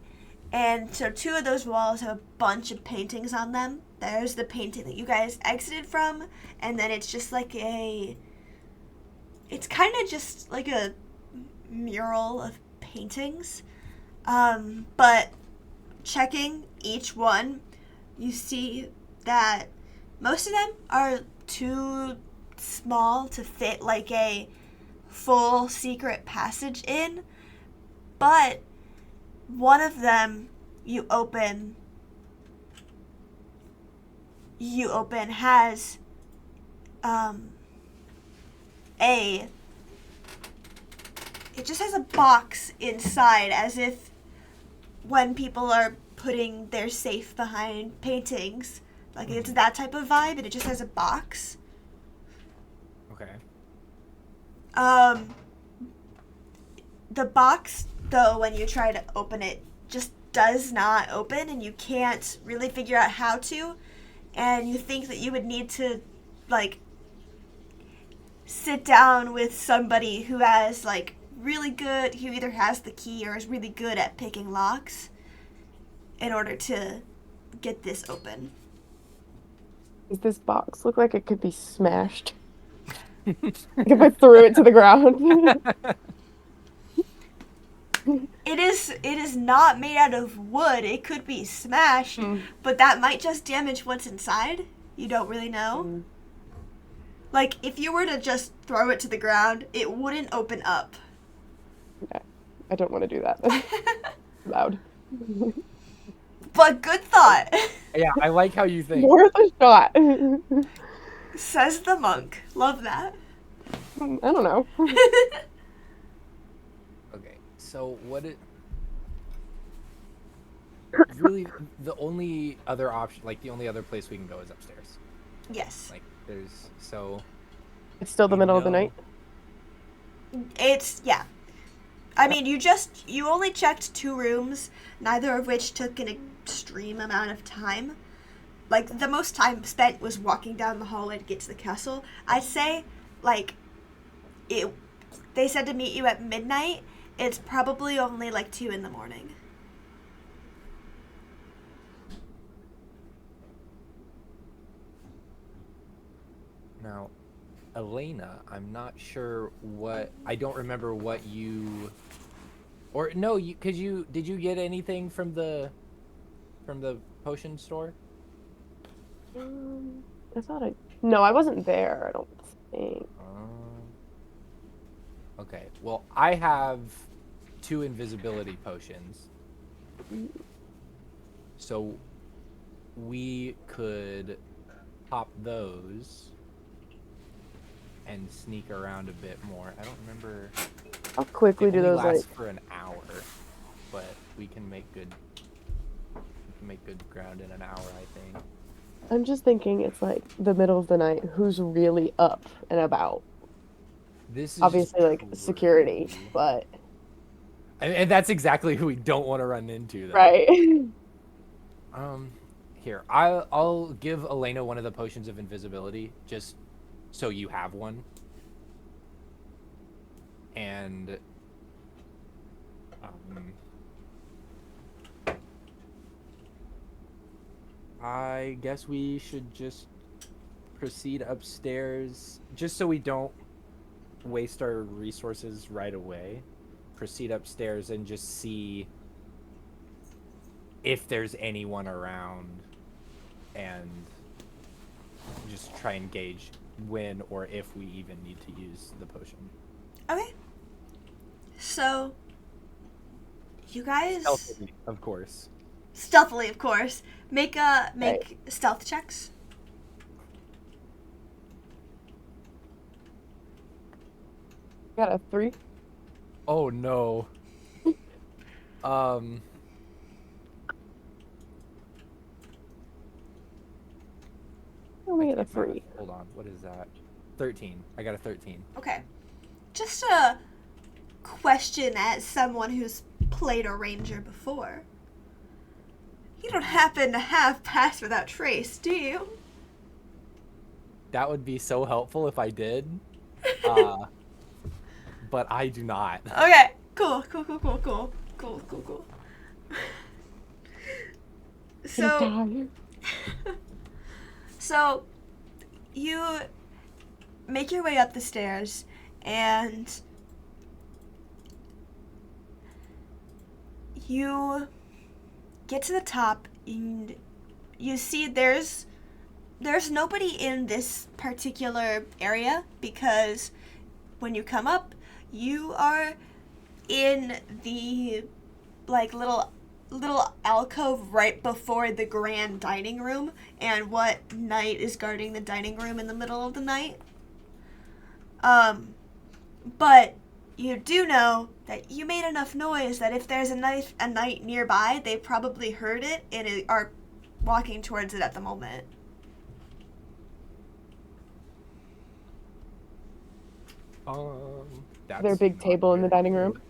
And so two of those walls have a bunch of paintings on them. There's the painting that you guys exited from, and then it's just like it's kind of just like a mural of paintings. But checking each one, you see that most of them are too small to fit like a full secret passage in, but one of them you open has it just has a box inside, as if when people are putting their safe behind paintings, like it's that type of vibe, and it just has a box. Okay. The box, though, when you try to open it, just does not open, and you can't really figure out how to, and you think that you would need to, like, sit down with somebody who has, like, who either has the key or is really good at picking locks in order to get this open. Does this box look like it could be smashed? Like if I threw it to the ground. It is not made out of wood. It could be smashed, but that might just damage what's inside. You don't really know. Like, if you were to just throw it to the ground, it wouldn't open up. Yeah, I don't want to do that. Loud. But good thought. Yeah, I like how you think. Worth a shot. Says the monk. Love that. I don't know. Okay, so really, the only other option, like the only other place we can go is upstairs. Yes. Like, It's still the middle of the night? Yeah. I mean, you only checked 2 rooms, neither of which took an extreme amount of time. Like, the most time spent was walking down the hallway to get to the castle. I'd say, like, they said to meet you at midnight. It's probably only, like, 2 in the morning. Now, Elena, I'm not sure I don't remember what you, or no, did you get anything from the potion store? No, I wasn't there, I don't think. Okay, well, I have 2 invisibility potions. So we could pop those and sneak around a bit more. I don't remember. How quickly do those last for an hour, but we can make good ground in an hour, I think. I'm just thinking it's like the middle of the night. Who's really up and about? This is obviously like true. security, but and that's exactly who we don't want to run into, though. Right. Here, I'll give Elena one of the potions of invisibility, just so you have one. And I guess we should just proceed upstairs, just so we don't waste our resources right away. Proceed upstairs and just see if there's anyone around, and just try and gauge when or if we even need to use the potion. Okay. So, you guys... Stealthily, of course. Stealthily, of course. Make stealth checks. Got a 3. Oh no. Only I at a can't math. 3. Hold on. What is that? 13. I got a 13. Okay. Just a question as someone who's played a ranger before. You don't happen to have Pass Without Trace, do you? That would be so helpful if I did. But I do not. Okay. Cool. So, Die. so you make your way up the stairs and you get to the top and you see there's nobody in this particular area because when you come up you are in the like little alcove right before the grand dining room. And what knight is guarding the dining room in the middle of the night? But you do know that you made enough noise that if there's a knight nearby, they probably heard it and are walking towards it at the moment. Is there a big table in the dining room?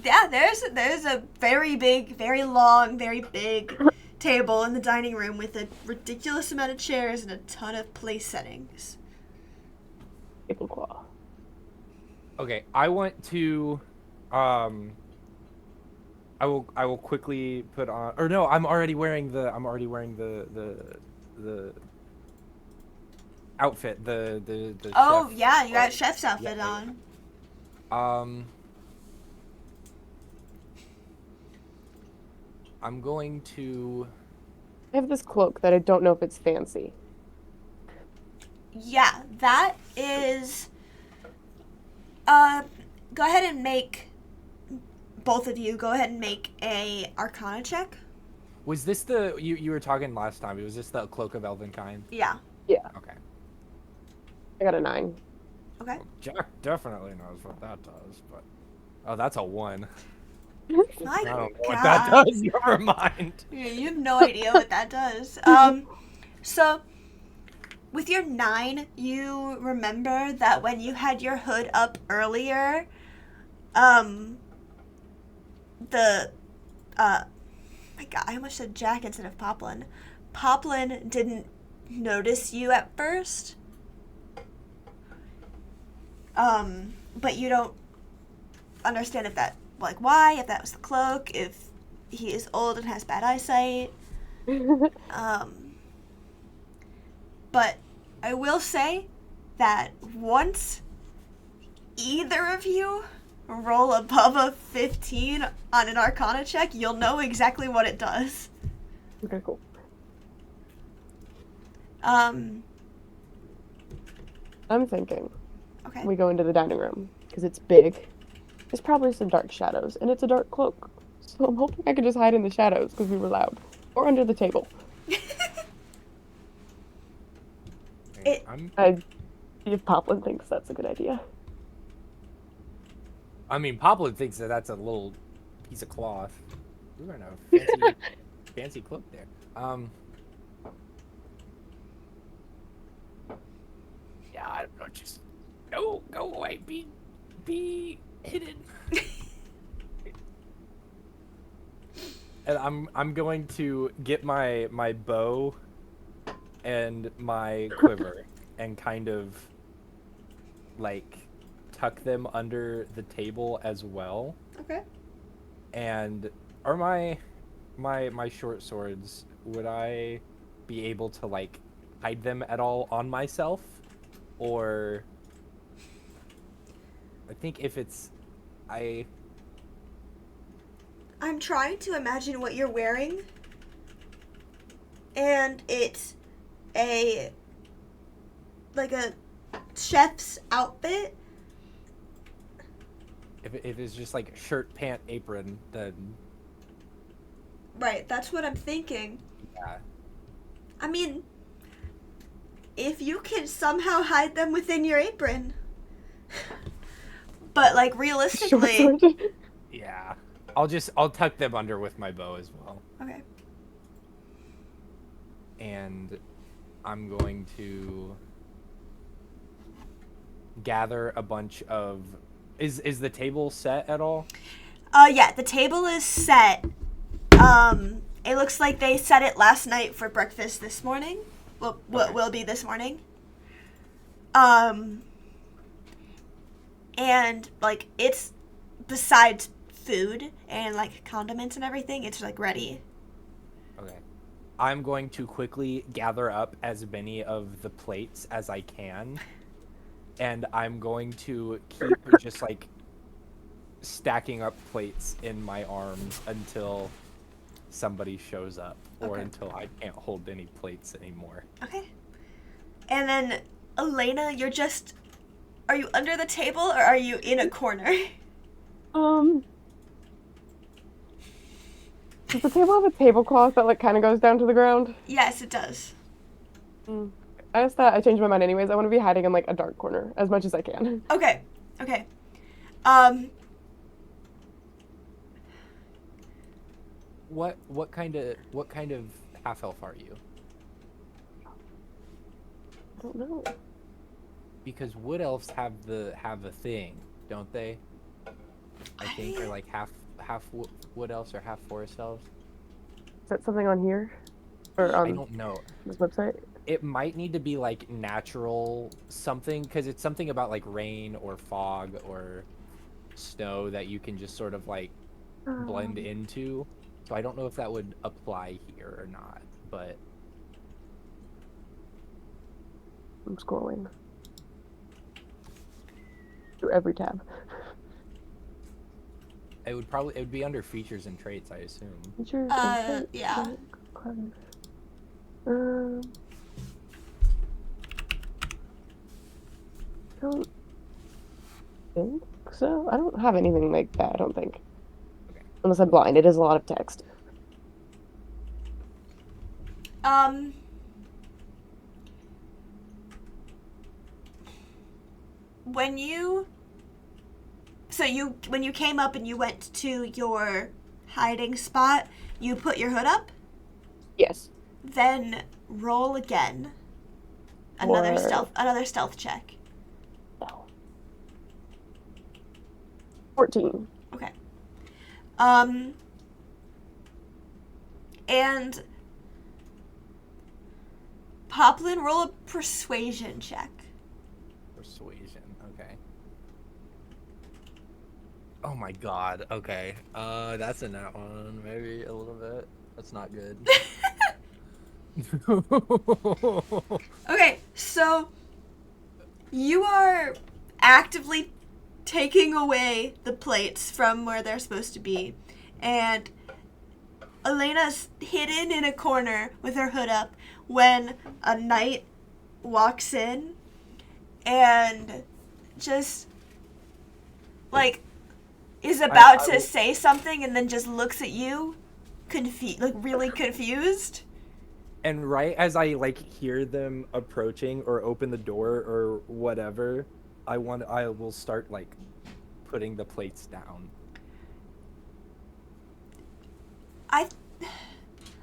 Yeah, there's a very big, very long, very big table in the dining room with a ridiculous amount of chairs and a ton of place settings. Table claw. Okay, I want to I will quickly put on, or no, I'm already wearing the outfit, the Oh, chef. yeah, you got chef's outfit yeah. on. I'm going to I have this cloak that I don't know if it's fancy. Yeah, that is go ahead and make both of you go ahead and make a Arcana check. Was this the you were talking last time? Was this the Cloak of Elvenkind? Yeah. Yeah, Okay. I got a 9. Okay. Jack definitely knows what that does, but oh, that's a 1. My I don't know what God. that does. Never mind. Yeah, you have no idea what that does. So with your 9, you remember that when you had your hood up earlier, my God, I almost said Jack instead of Poplin. Poplin didn't notice you at first. But you don't understand if that, like, why, if that was the cloak, if he is old and has bad eyesight. But I will say that once either of you roll above a 15 on an Arcana check, you'll know exactly what it does. Okay, cool. I'm thinking Okay. we go into the dining room because it's big. There's probably some dark shadows, and it's a dark cloak. So I'm hoping I could just hide in the shadows because we were loud. Or under the table. I see if Poplin thinks that's a good idea. I mean, Poplin thinks that that's a little piece of cloth. We're wearing a fancy, fancy cloak there. Yeah, I don't know, just go away, be hidden. And I'm going to get my bow and my quiver and kind of like tuck them under the table as well. Okay. And are my short swords, would I be able to like hide them at all on myself? Or I think if it's I'm trying to imagine what you're wearing, and it's a chef's outfit. if it's just like shirt, pant, apron, then Right, that's what I'm thinking. yeah. I mean, if you can somehow hide them within your apron. But like realistically, Short sword. Yeah. I'll tuck them under with my bow as well. okay. and I'm going to gather a bunch of... Is the table set at all? Yeah, the table is set. It looks like they set it last night for breakfast this morning. Well, what will be this morning. And, like, it's, besides food and, like, condiments and everything, it's, like, ready. Okay. I'm going to quickly gather up as many of the plates as I can, and I'm going to keep just, like, stacking up plates in my arms until somebody shows up, or until I can't hold any plates anymore. Okay. And then, Elena, are you under the table, or are you in a corner? Does the table have a tablecloth that, like, kind of goes down to the ground? Yes, it does. I just thought I changed my mind anyways. I want to be hiding in, like, a dark corner as much as I can. Okay. What kind of half elf are you? I don't know. Because wood elves have a thing, don't they? I think they're like half wood elves or half forest elves. Is that something on here? Or on I don't know. this website? It might need to be like natural something, because it's something about like rain or fog or snow that you can just sort of like blend into. So I don't know if that would apply here or not, but I'm scrolling through every tab. it would be under features and traits, I assume. Features and yeah. Don't think so. I don't have anything like that, I don't think. Okay. Unless I'm blind. It is a lot of text. When you came up and you went to your hiding spot, you put your hood up? Yes. Then roll again. Another stealth check. No. 14. Okay. And Poplin, roll a persuasion check. Persuasion, okay. Oh my god, okay. That's a nat one, maybe a little bit. That's not good. Okay, so you are actively taking away the plates from where they're supposed to be, and Elena's hidden in a corner with her hood up when a knight walks in and just like is about to say something and then just looks at you really confused. And right as I like hear them approaching or open the door or whatever, I will start like putting the plates down.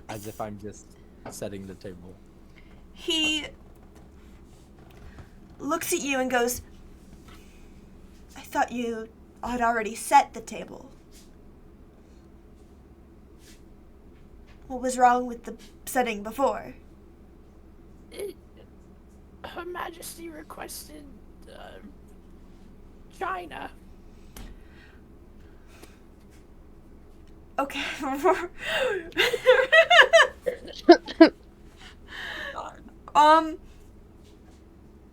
As if I'm just setting the table. He looks at you and goes, I thought you had already set the table. What was wrong with the setting before? Her Majesty requested China. Okay.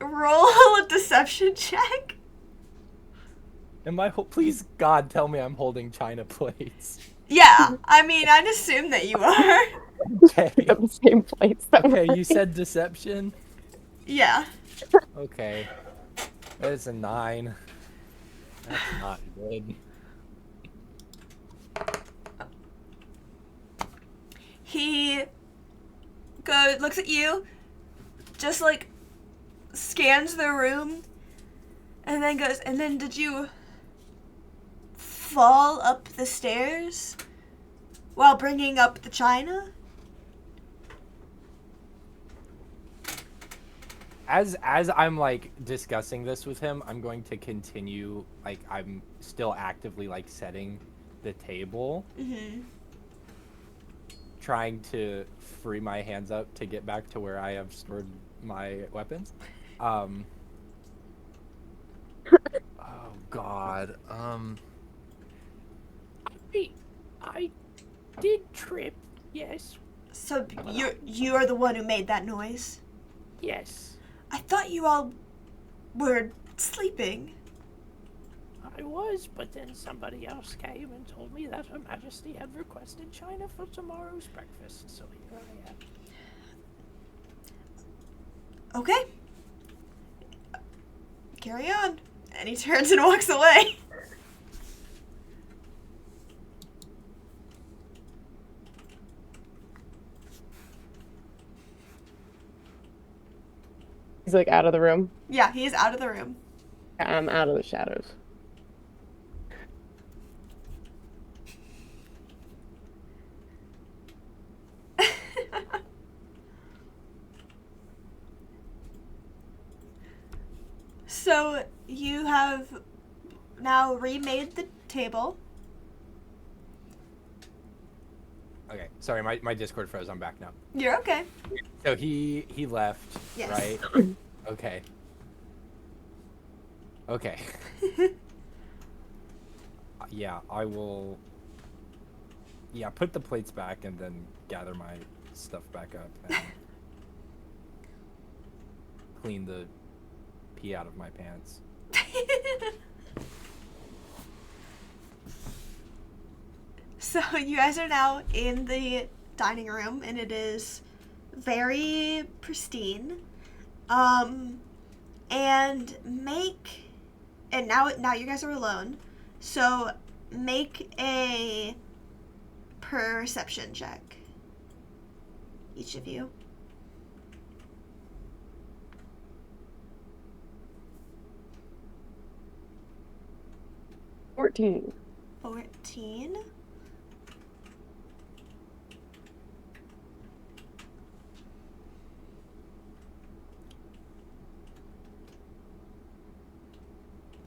Roll a deception check. Please God tell me I'm holding china plates. Yeah, I mean, I'd assume that you are. Okay. The same place. Okay, you said deception? Yeah. Okay. That is a 9. That's not good. He looks at you, just like scans the room, and then goes, and then did you fall up the stairs while bringing up the china? as I'm like discussing this with him, I'm going to continue, like I'm still actively like setting the table, trying to free my hands up to get back to where I have stored my weapons. Oh God. I did trip, yes. So you're the one who made that noise? Yes. I thought you all were sleeping. I was, but then somebody else came and told me that Her Majesty had requested china for tomorrow's breakfast, so here I am. Okay. Carry on. And he turns and walks away. He's like out of the room. Yeah, he's out of the room. I'm out of the shadows. So you have now remade the table. Okay, sorry, my Discord froze. I'm back now. You're okay. So he left, Yes. right? Okay. Okay. Yeah, I will. Yeah, put the plates back and then gather my stuff back up and clean the pee out of my pants. So you guys are now in the dining room, and it is very pristine. And now you guys are alone. So make a perception check, each of you. $14. 14.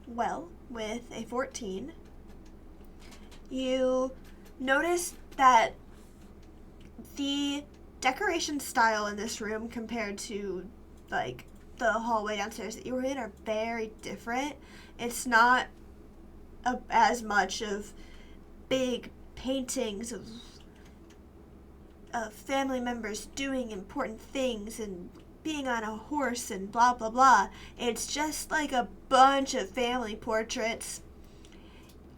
Well, with a 14, you notice that the decoration style in this room compared to, like, the hallway downstairs that you were in are very different. It's not as much of big paintings of family members doing important things and being on a horse and blah blah blah. It's just like a bunch of family portraits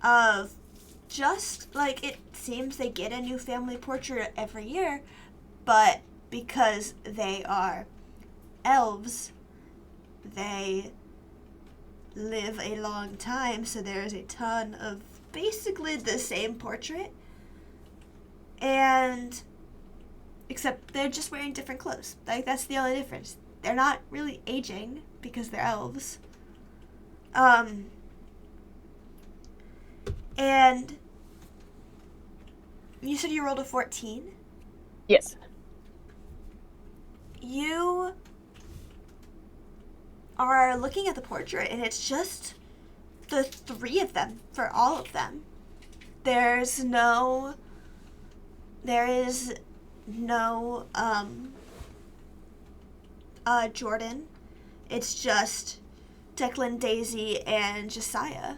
of just like, it seems they get a new family portrait every year, but because they are elves, they live a long time, so there's a ton of basically the same portrait, and except they're just wearing different clothes. Like, that's the only difference. They're not really aging because they're elves. And you said you rolled a 14? Yes. You are looking at the portrait, and it's just the three of them for all of them. There is no Jordan. It's just Declan, Daisy, and Josiah.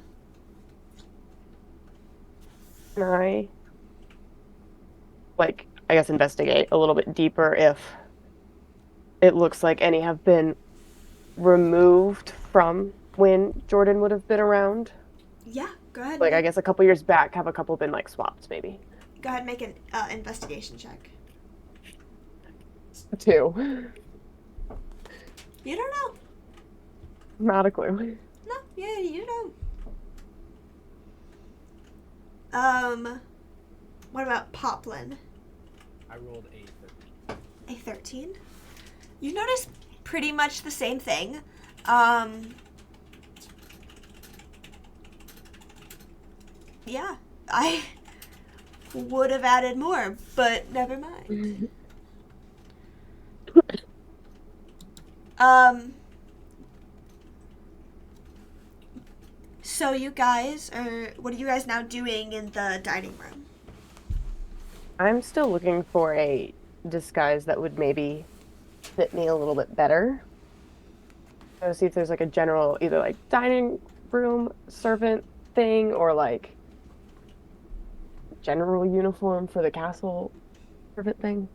Can I, like, I guess investigate a little bit deeper if it looks like any have been removed from when Jordan would have been around? Yeah, go ahead. Like, I guess a couple years back, have a couple been, like, swapped, maybe? Go ahead and make an investigation check. 2. You don't know. Not a clue. No, yeah, you don't. What about Poplin? I rolled a 13. A 13? You notice pretty much the same thing. Yeah, I would have added more, but never mind. So you guys what are you guys now doing in the dining room? I'm still looking for a disguise that would maybe fit me a little bit better. So see if there's like a general either like dining room servant thing or like general uniform for the castle servant thing.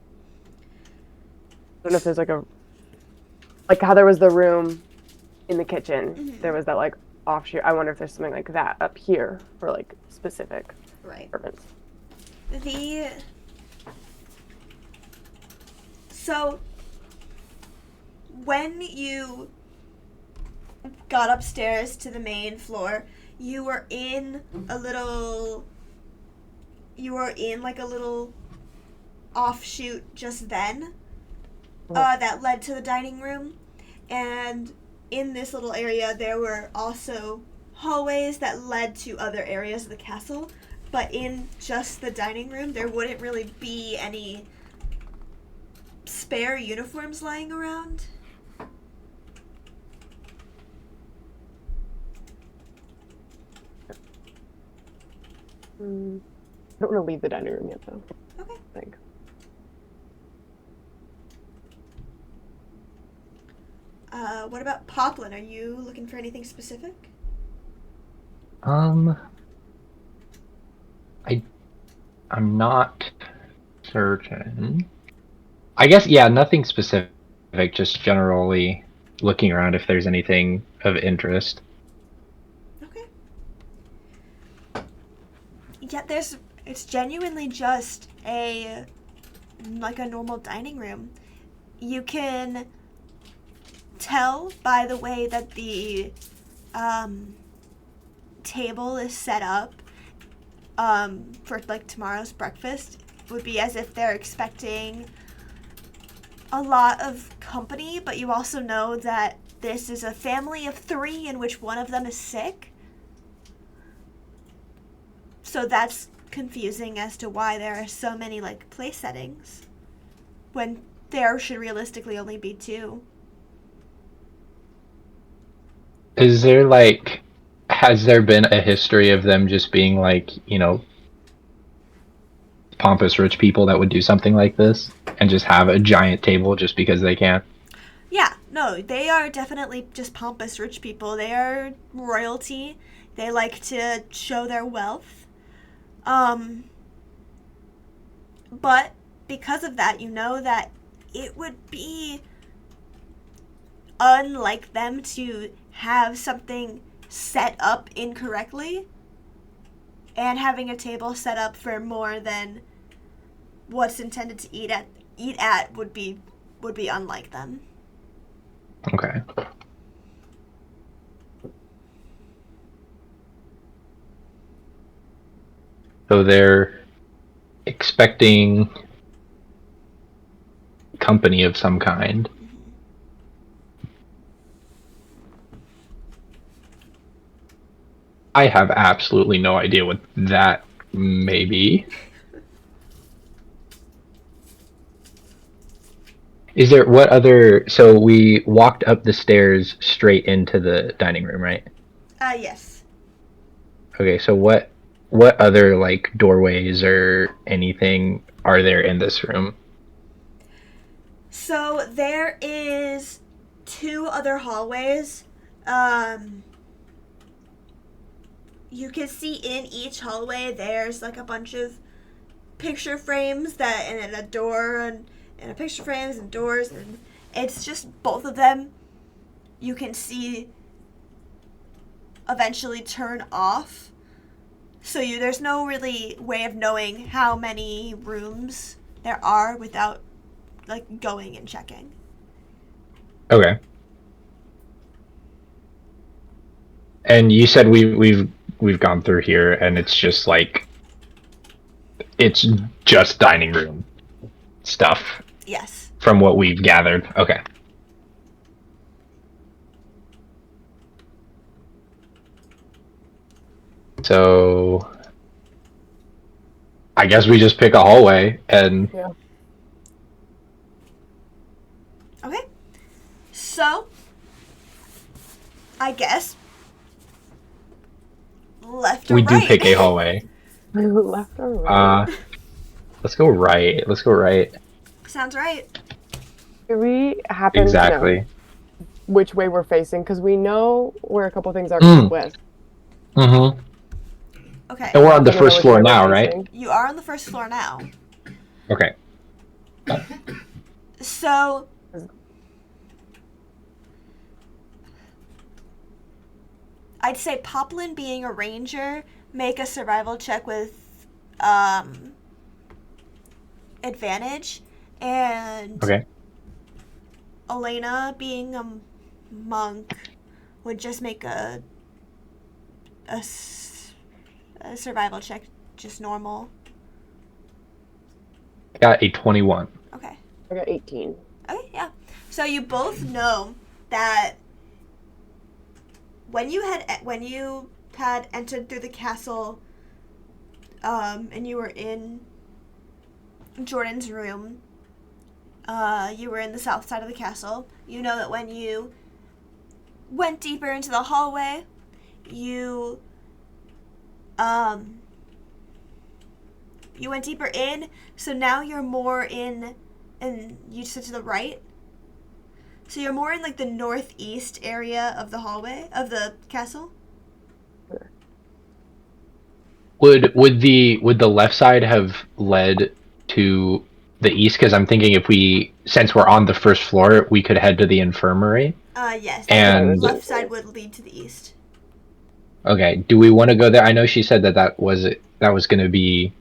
I don't know if there's like how there was the room in the kitchen. Mhm. There was that like offshoot. I wonder if there's something like that up here for like specific Right. servants. So when you got upstairs to the main floor, you were in like a little offshoot just then that led to the dining room, and in this little area there were also hallways that led to other areas of the castle, but in just the dining room there wouldn't really be any spare uniforms lying around. I don't want to leave the dining room yet, though. Okay. I think. What about Poplin? Are you looking for anything specific? I I'm not certain. I guess yeah, nothing specific, just generally looking around if there's anything of interest. Okay. Yeah, it's genuinely just a normal dining room. You can tell by the way that the table is set up for like tomorrow's breakfast. It would be as if they're expecting a lot of company, but you also know that this is a family of 3 in which one of them is sick. So that's confusing as to why there are so many like place settings when there should realistically only be 2. Is there like, has there been a history of them just being like, pompous rich people that would do something like this and just have a giant table just because they can? Yeah, no, they are definitely just pompous rich people. They are royalty. They like to show their wealth. But because of that, you know that it would be unlike them to have something set up incorrectly, and having a table set up for more than what's intended to eat at would be unlike them. Okay. So they're expecting company of some kind. I have absolutely no idea what that may be. Is there what other? So we walked up the stairs straight into the dining room, right? Yes. Okay, so what other like doorways or anything are there in this room? So there is 2 other hallways. You can see in each hallway there's like a bunch of picture frames and then a door and a picture frames and doors, and it's just both of them you can see eventually turn off. So there's no really way of knowing how many rooms there are without like going and checking. Okay. And you said we've gone through here and it's just like it's just dining room stuff Yes. from what we've gathered. Okay. So I guess we just pick a hallway and Yeah. Okay. So I guess left or We right? do pick a hallway. Left or right? Let's go right. Let's go right. Sounds right. Do we happen to Exactly. know which way we're facing? Because we know where a couple things are with. Mm-hmm. Okay. And we're on the Do we know first which floor way we're now, right? facing? You are on the first floor now. Okay. So I'd say Poplin, being a ranger, make a survival check with advantage, and Okay. Elena, being a monk, would just make a survival check, just normal. Got a 21. Okay. I got 18. Okay, yeah. So you both know that when you had entered through the castle, and you were in Jordan's room, you were in the south side of the castle. You know that when you went deeper into the hallway, you went deeper in, so now you're more in, and you sit to the right. So you're more in like the northeast area of the hallway of the castle. Would the left side have led to the east? Because I'm thinking since we're on the first floor, we could head to the infirmary. Yes. And left side would lead to the east. okay, do we want to go there? I know she said that was going to be,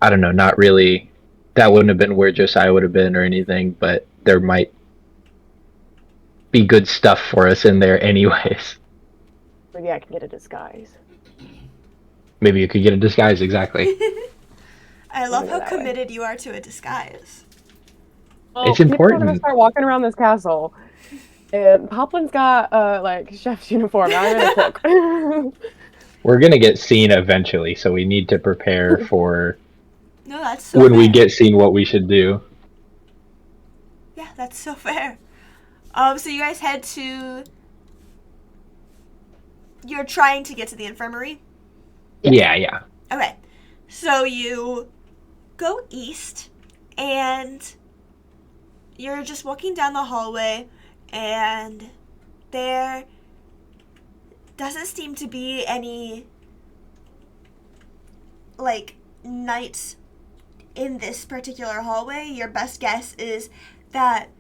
I don't know, not really. That wouldn't have been where Josiah would have been or anything, but there might be good stuff for us in there anyways. Maybe I can get a disguise. Maybe you could get a disguise, exactly. I love how that way. committed you are to a disguise. Well, It's people are important. gonna start walking around this castle, and Poplin's got like chef's uniform. I'm gonna cook. We're gonna get seen eventually, so we need to prepare for No, that's so when fair. we get seen what we should do. Yeah, that's so fair. So you guys head to. You're trying to get to the infirmary? Yeah. Okay. So you go east, and you're just walking down the hallway, and there doesn't seem to be any, like, knights in this particular hallway. Your best guess is that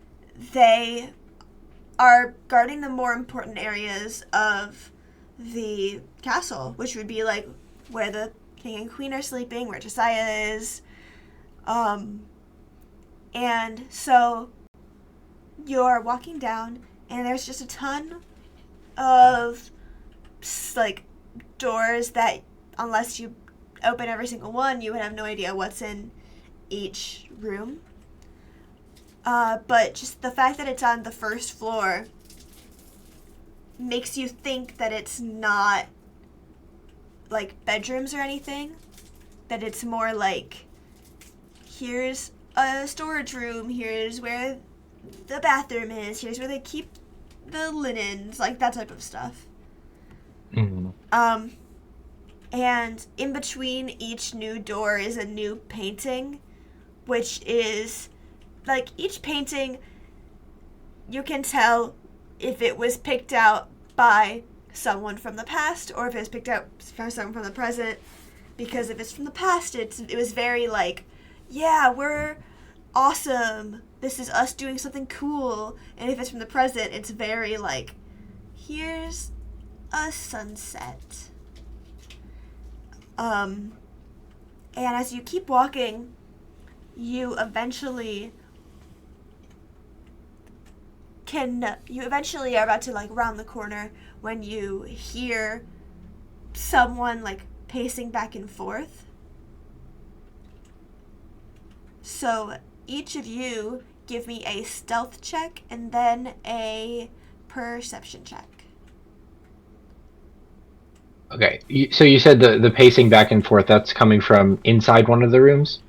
they are guarding the more important areas of the castle, which would be like where the king and queen are sleeping, where Josiah is. And so you're walking down, and there's just a ton of like doors that, unless you open every single one, you would have no idea what's in each room. But just the fact that it's on the first floor makes you think that it's not like bedrooms or anything, that it's more like, here's a storage room, here's where the bathroom is, here's where they keep the linens, like that type of stuff. Mm-hmm. And in between each new door is a new painting, which is like, each painting you can tell if it was picked out by someone from the past or if it was picked out by someone from the present, because if it's from the past, it was very like, yeah, we're awesome, this is us doing something cool. And if it's from the present, it's very like, here's a sunset. And as you keep walking, you eventually are about to like round the corner when you hear someone like pacing back and forth. So each of you give me a stealth check and then a perception check. Okay, so you said the pacing back and forth, that's coming from inside one of the rooms?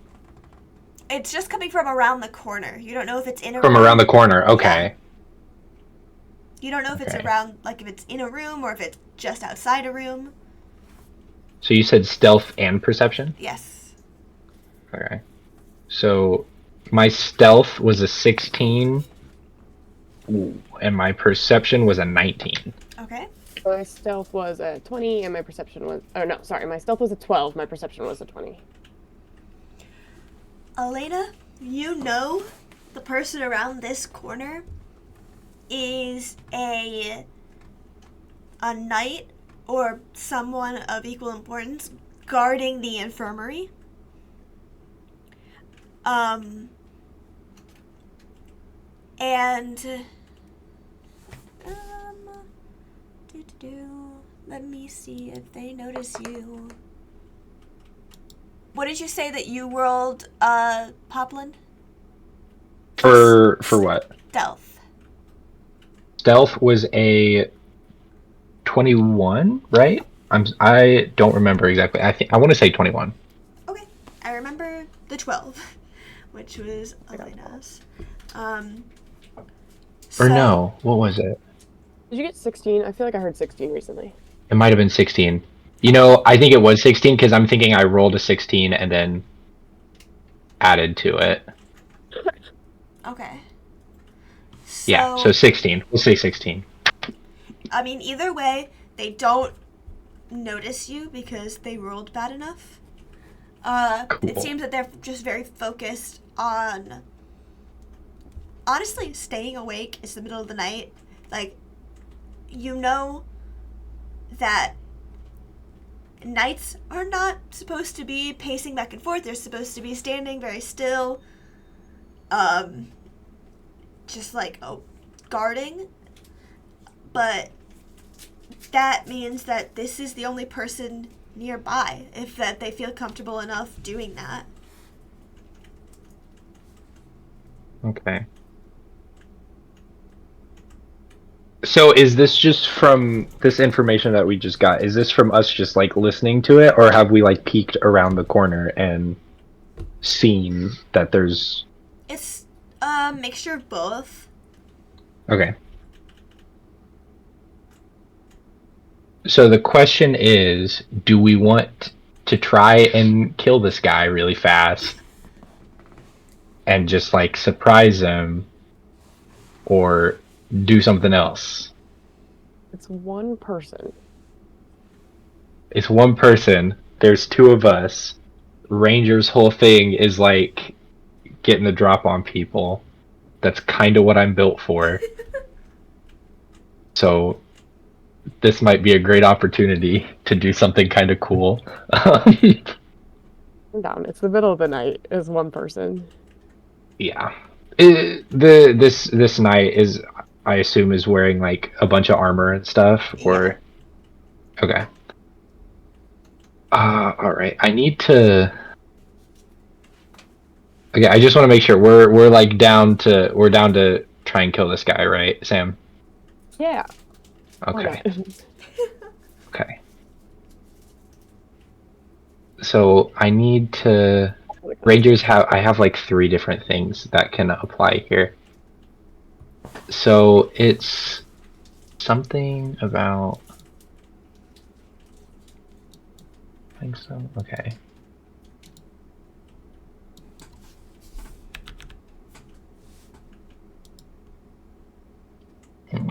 It's just coming from around the corner. You don't know if it's in a From room. around the corner, okay. You don't know if it's Okay. around, like if it's in a room or if it's just outside a room. So you said stealth and perception? Yes. Okay. So my stealth was a 16. Ooh, and my perception was a 19. Okay. My stealth was a 20, and my perception was. Oh no, sorry. My stealth was a 12. My perception was a 20. Elena, you know the person around this corner is a knight or someone of equal importance guarding the infirmary. And let me see if they notice you. What did you say that you rolled, Poplin? For what? Stealth. Stealth was a 21, right? I don't remember exactly. I want to say 21. Okay, I remember the 12, which was Elena's. Or no, what was it? Did you get 16? I feel like I heard 16 recently. It might have been 16. You know, I think it was 16 because I'm thinking I rolled a 16 and then added to it. Okay. Yeah, so 16. We'll say 16. I mean, either way, they don't notice you because they rolled bad enough. Cool. It seems that they're just very focused on, honestly, staying awake. It's the middle of the night. Like, you know that knights are not supposed to be pacing back and forth. They're supposed to be standing very still, just like guarding. But that means that this is the only person nearby, if that they feel comfortable enough doing that. Okay. So is this just from this information that we just got? Is this from us just like listening to it, or have we like peeked around the corner and seen that there's? It's a mixture of both. Okay. So the question is, do we want to try and kill this guy really fast and just like surprise him, or do something else? It's one person. It's one person. There's two of us. Ranger's whole thing is like getting the drop on people. That's kind of what I'm built for. So this might be a great opportunity to do something kind of cool. I'm down. It's the middle of the night. Is one person. Yeah. This knight is, I assume, is wearing like a bunch of armor and stuff, or okay. All right. I need to. Okay, I just want to make sure we're like down to try and kill this guy, right, Sam? Yeah. Okay. Okay. So I need to. Rangers I have like 3 different things that can apply here. So it's something about. I think so. Okay. Okay.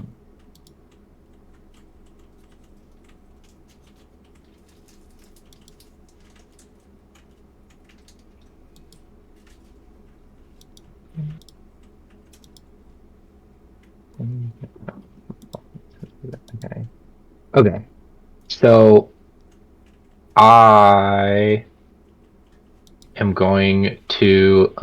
Okay. So I am going to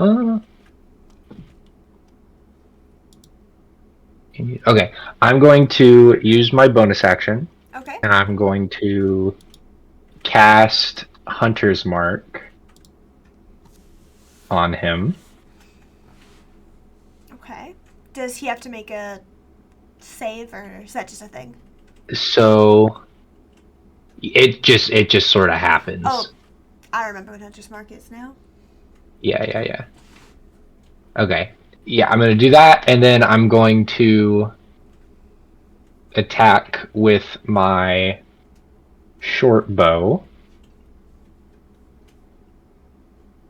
okay. I'm going to use my bonus action. Okay. And I'm going to cast Hunter's Mark on him. Okay. Does he have to make a save, or is that just a thing? So it just sort of happens. Oh, I remember what Hunter's Mark is now. Yeah. Okay. Yeah, I'm going to do that, and then I'm going to attack with my short bow.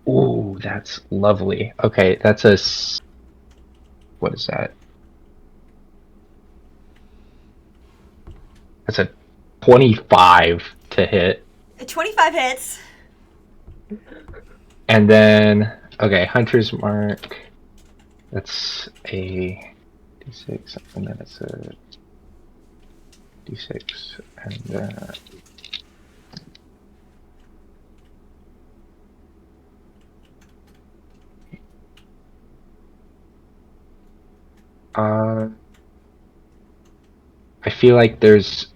Ooh, that's lovely. Okay, that's what is that? That's a 25 to hit. 25 hits. And then, okay, Hunter's Mark. That's a D6, and then it's a D6, and I feel like there's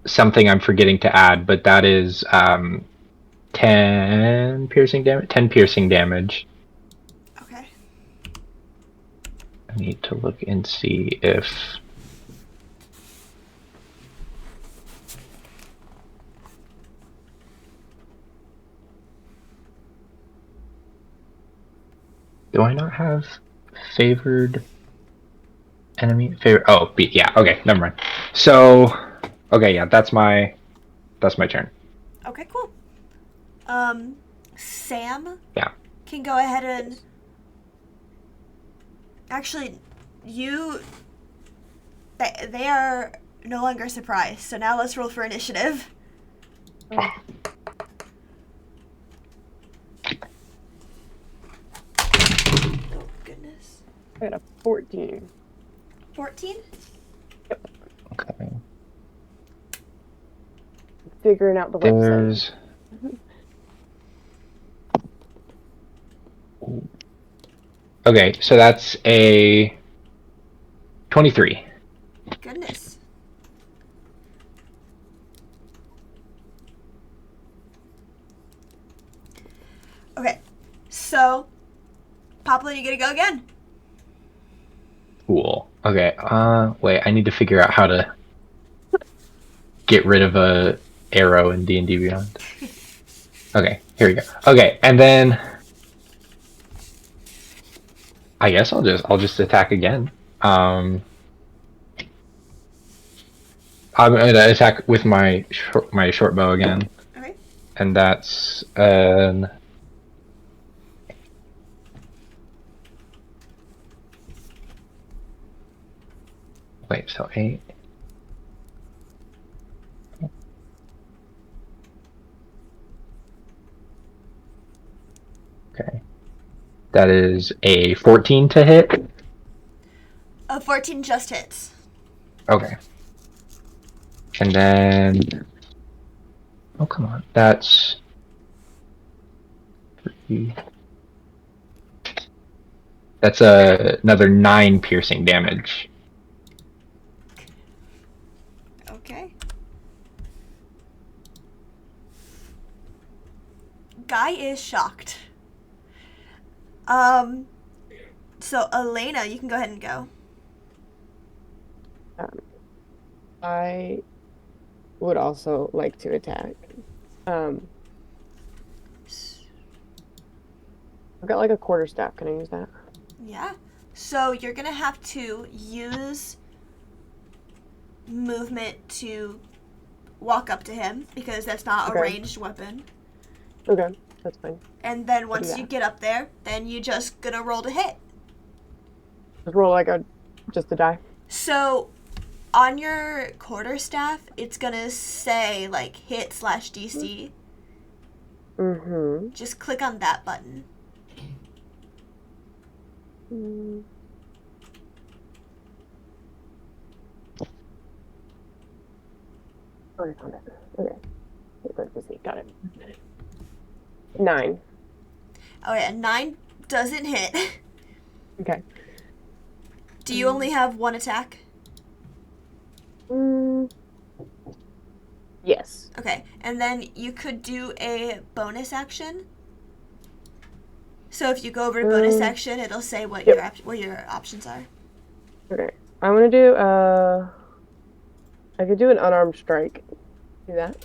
something I'm forgetting to add, but that is 10 piercing damage. 10 piercing damage. Okay. I need to look and see if. Do I not have favored enemy? Oh, B. Yeah. Okay. Never mind. So, okay. Yeah. That's my turn. Okay, cool. Sam? Yeah. Can go ahead and... Actually, They are no longer surprised, so now let's roll for initiative. Oh. Oh, goodness. I got a 14. 14? Okay. Figuring out the website. There's. Okay, so that's a 23. Goodness. Okay, so Poplin, you gonna go again? Cool. Okay. Wait. I need to figure out how to get rid of a arrow in D&D Beyond. Okay. Here we go. Okay, and then I guess I'll just attack again. I'm gonna attack with my short bow again. Okay. And that's an. Wait, so 8. Okay. That is a 14 to hit. A 14 just hits. Okay. And then. Oh, come on. That's. 3. That's another 9 piercing damage. Okay. Guy is shocked. So Elena, you can go ahead and go. I would also like to attack. I've got like a quarterstaff. Can I use that? Yeah. So you're gonna have to use movement to walk up to him because that's not Okay. a ranged weapon. Okay, that's fine. And then once Yeah. you get up there, then you just gonna roll to hit. Just roll like just a die. So on your quarterstaff, it's gonna say like hit/DC. Mm-hmm. Just click on that button. Oh, I found it. Okay. Let's see. Got it. 9. Oh yeah, 9 doesn't hit. Okay. Do you only have one attack? Yes. Okay, and then you could do a bonus action. So if you go over to bonus action, it'll say what what your options are. Okay. I'm gonna do I could do an unarmed strike. Do that.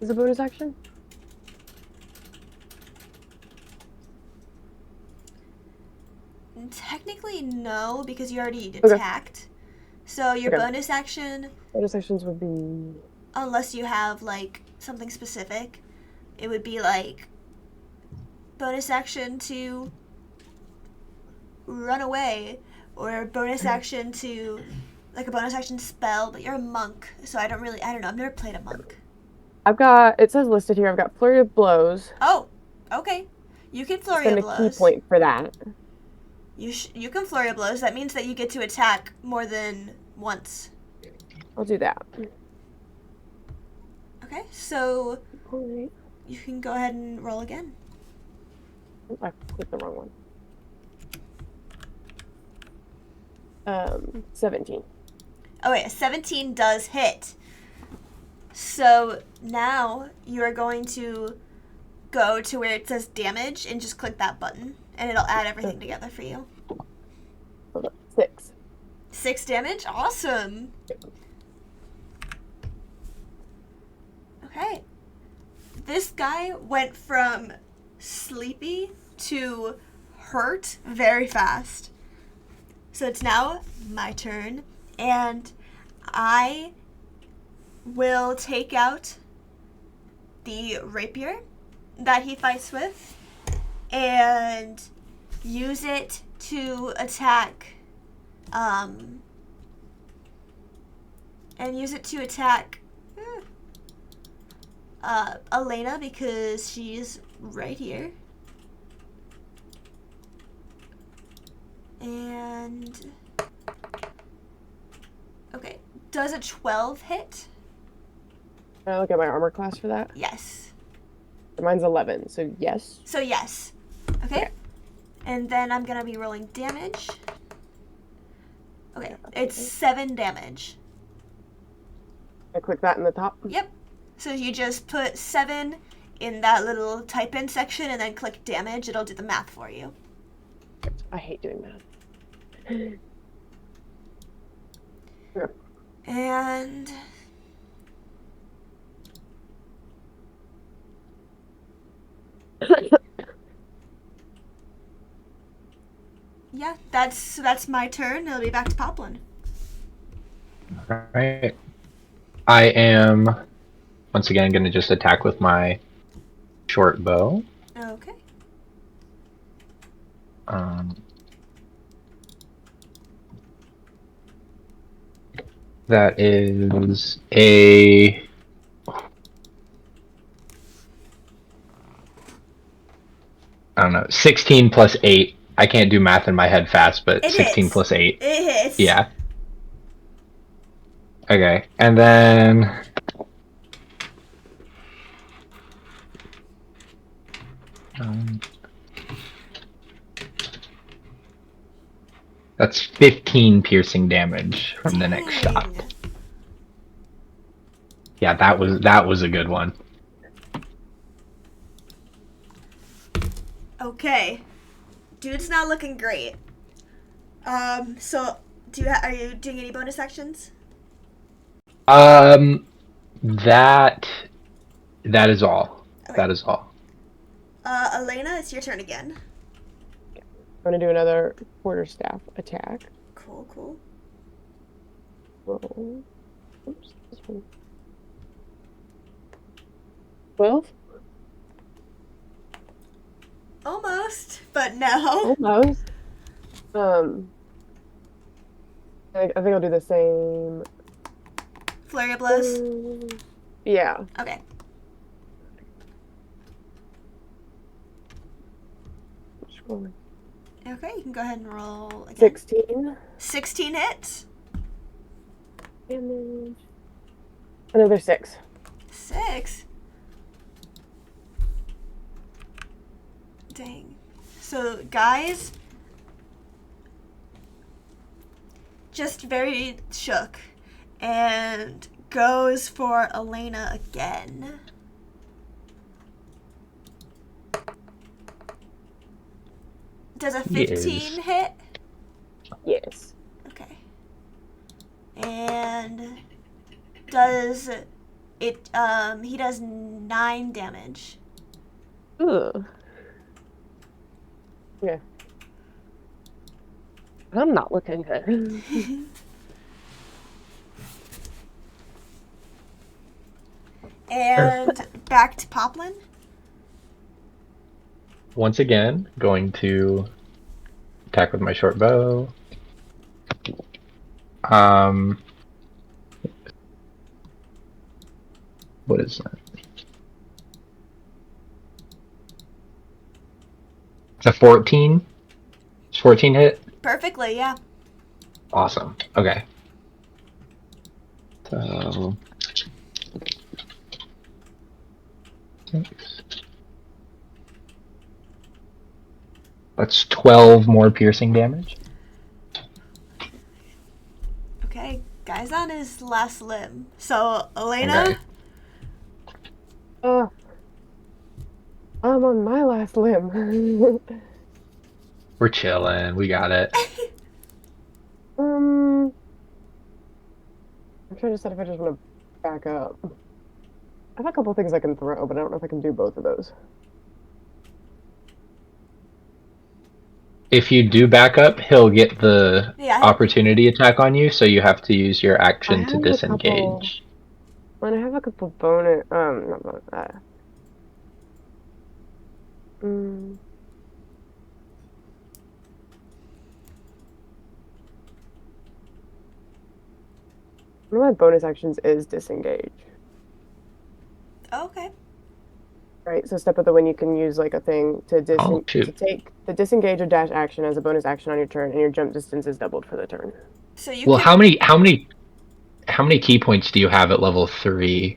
Is a bonus action? Technically no, because you already Okay. attacked. So your Okay. bonus action, Bonus actions would be. unless you have like something specific, it would be like bonus action to run away, or bonus action to like a bonus action spell. But you're a monk, so I don't know. I've never played a monk. It says listed here, I've got Flurry of Blows. Oh, okay. You can flurry Spend of a key blows. point for that. You can flurry of blows. That means that you get to attack more than once. I'll do that. Okay, so Alright. you can go ahead and roll again. I clicked the wrong one. 17. Oh wait, a 17 does hit. So now you are going to go to where it says damage and just click that button, and it'll add everything together for you. Hold on. 6. 6 damage? Awesome. Okay. This guy went from sleepy to hurt very fast. So it's now my turn, and I will take out the rapier that he fights with and use it to attack Elena, because she's right here. And okay, does a 12 hit? Can I look at my armor class for that? Yes. Mine's 11, so yes. So yes. Okay. Okay. And then I'm gonna be rolling damage. Okay, it's 7 damage. I click that in the top. Yep. So you just put 7 in that little type in section and then click damage. It'll do the math for you. I hate doing that. And yeah, that's my turn. It'll be back to Poplin. Alright. I am once again gonna just attack with my short bow. Okay. That is a I don't know, 16 plus 8. I can't do math in my head fast, but It 16 hits. plus 8. It hits. Yeah. Okay, and then that's 15 piercing damage from the next shot. Dang. Yeah, that was a good one. Okay. Dude's not looking great. So are you doing any bonus actions? That is all. Okay. That is all. Elena, it's your turn again. I'm gonna do another quarterstaff attack. Cool. Roll. Oops, this one. 12? Almost, but no. Almost. I think I'll do the same. Flurry of blows. Yeah. Okay. Scrolling. Okay, you can go ahead and roll again. 16 16 hits. damage. Another 6. 6. Dang. So, guys, just very shook and goes for Elena again. Does a 15 Yes. hit? Yes. Okay. And does it he does 9 damage. Ugh. Okay. I'm not looking good. And back to Poplin. Once again, going to attack with my short bow. What is that? It's a 14. It's 14 hit? Perfectly, yeah. Awesome. Okay. So... That's 12 more piercing damage. Okay, guy's on his last limb. So, Elena? Okay. I'm on my last limb. We're chilling. We got it. I'm trying to decide if I just want to back up. I have a couple things I can throw, but I don't know if I can do both of those. If you do back up, he'll get the Yeah. opportunity attack on you, so you have to use your action to have a disengage. And I have a couple bonus, not bonus, one of my bonus actions is disengage. Okay. Right, so step of the wind, you can use like a thing to shoot. to take the disengage or dash action as a bonus action on your turn, and your jump distance is doubled for the turn. So you Well, can... how many key points do you have at level 3?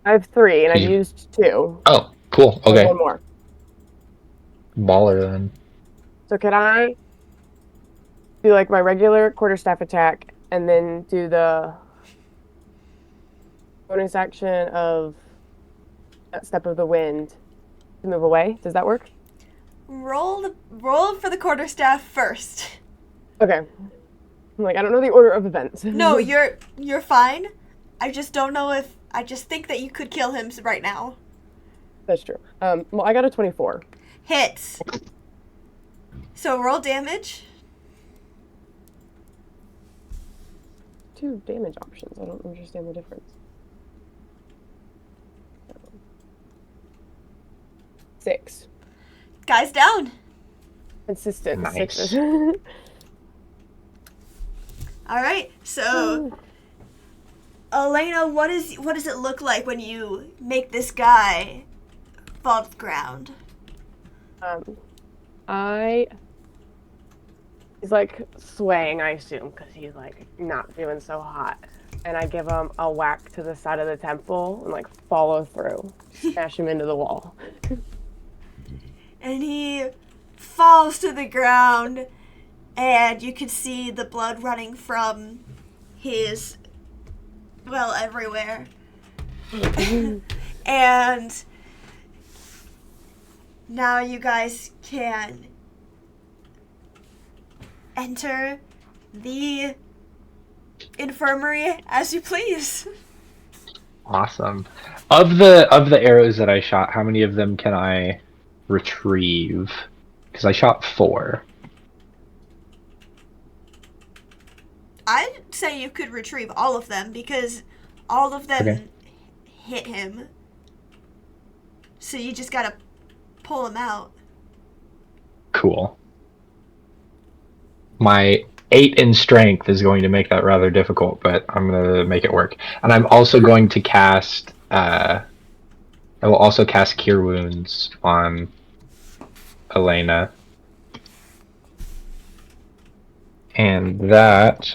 I have 3, and I've You- used 2. Oh, cool. I have Okay. one more. Baller then. So could I do like my regular quarterstaff attack, and then do the bonus action of that step of the wind to move away? Does that work? roll for the quarterstaff first. Okay. I'm like, I don't know the order of events. No, you're fine. I just don't know if... I just think that you could kill him right now. That's true. Well, I got a 24. Hits. So roll damage. 2 damage options. I don't understand the difference. 6. Guy's down. Consistent Nice. 6s. All right. So, Elena, what does it look like when you make this guy fall to the ground? He's like swaying, I assume, because he's like not feeling so hot. And I give him a whack to the side of the temple and like follow through, smash him into the wall. And he falls to the ground, and you can see the blood running from his, well, everywhere. And now you guys can enter the infirmary as you please. Awesome. Of the arrows that I shot, how many of them can I retrieve? Because I shot 4. I'd say you could retrieve all of them because all of them Okay. hit him. So you just gotta pull him out. Cool. My 8 in strength is going to make that rather difficult, but I'm going to make it work. And I'm also going to cast... I will also cast Cure Wounds on Elena. And that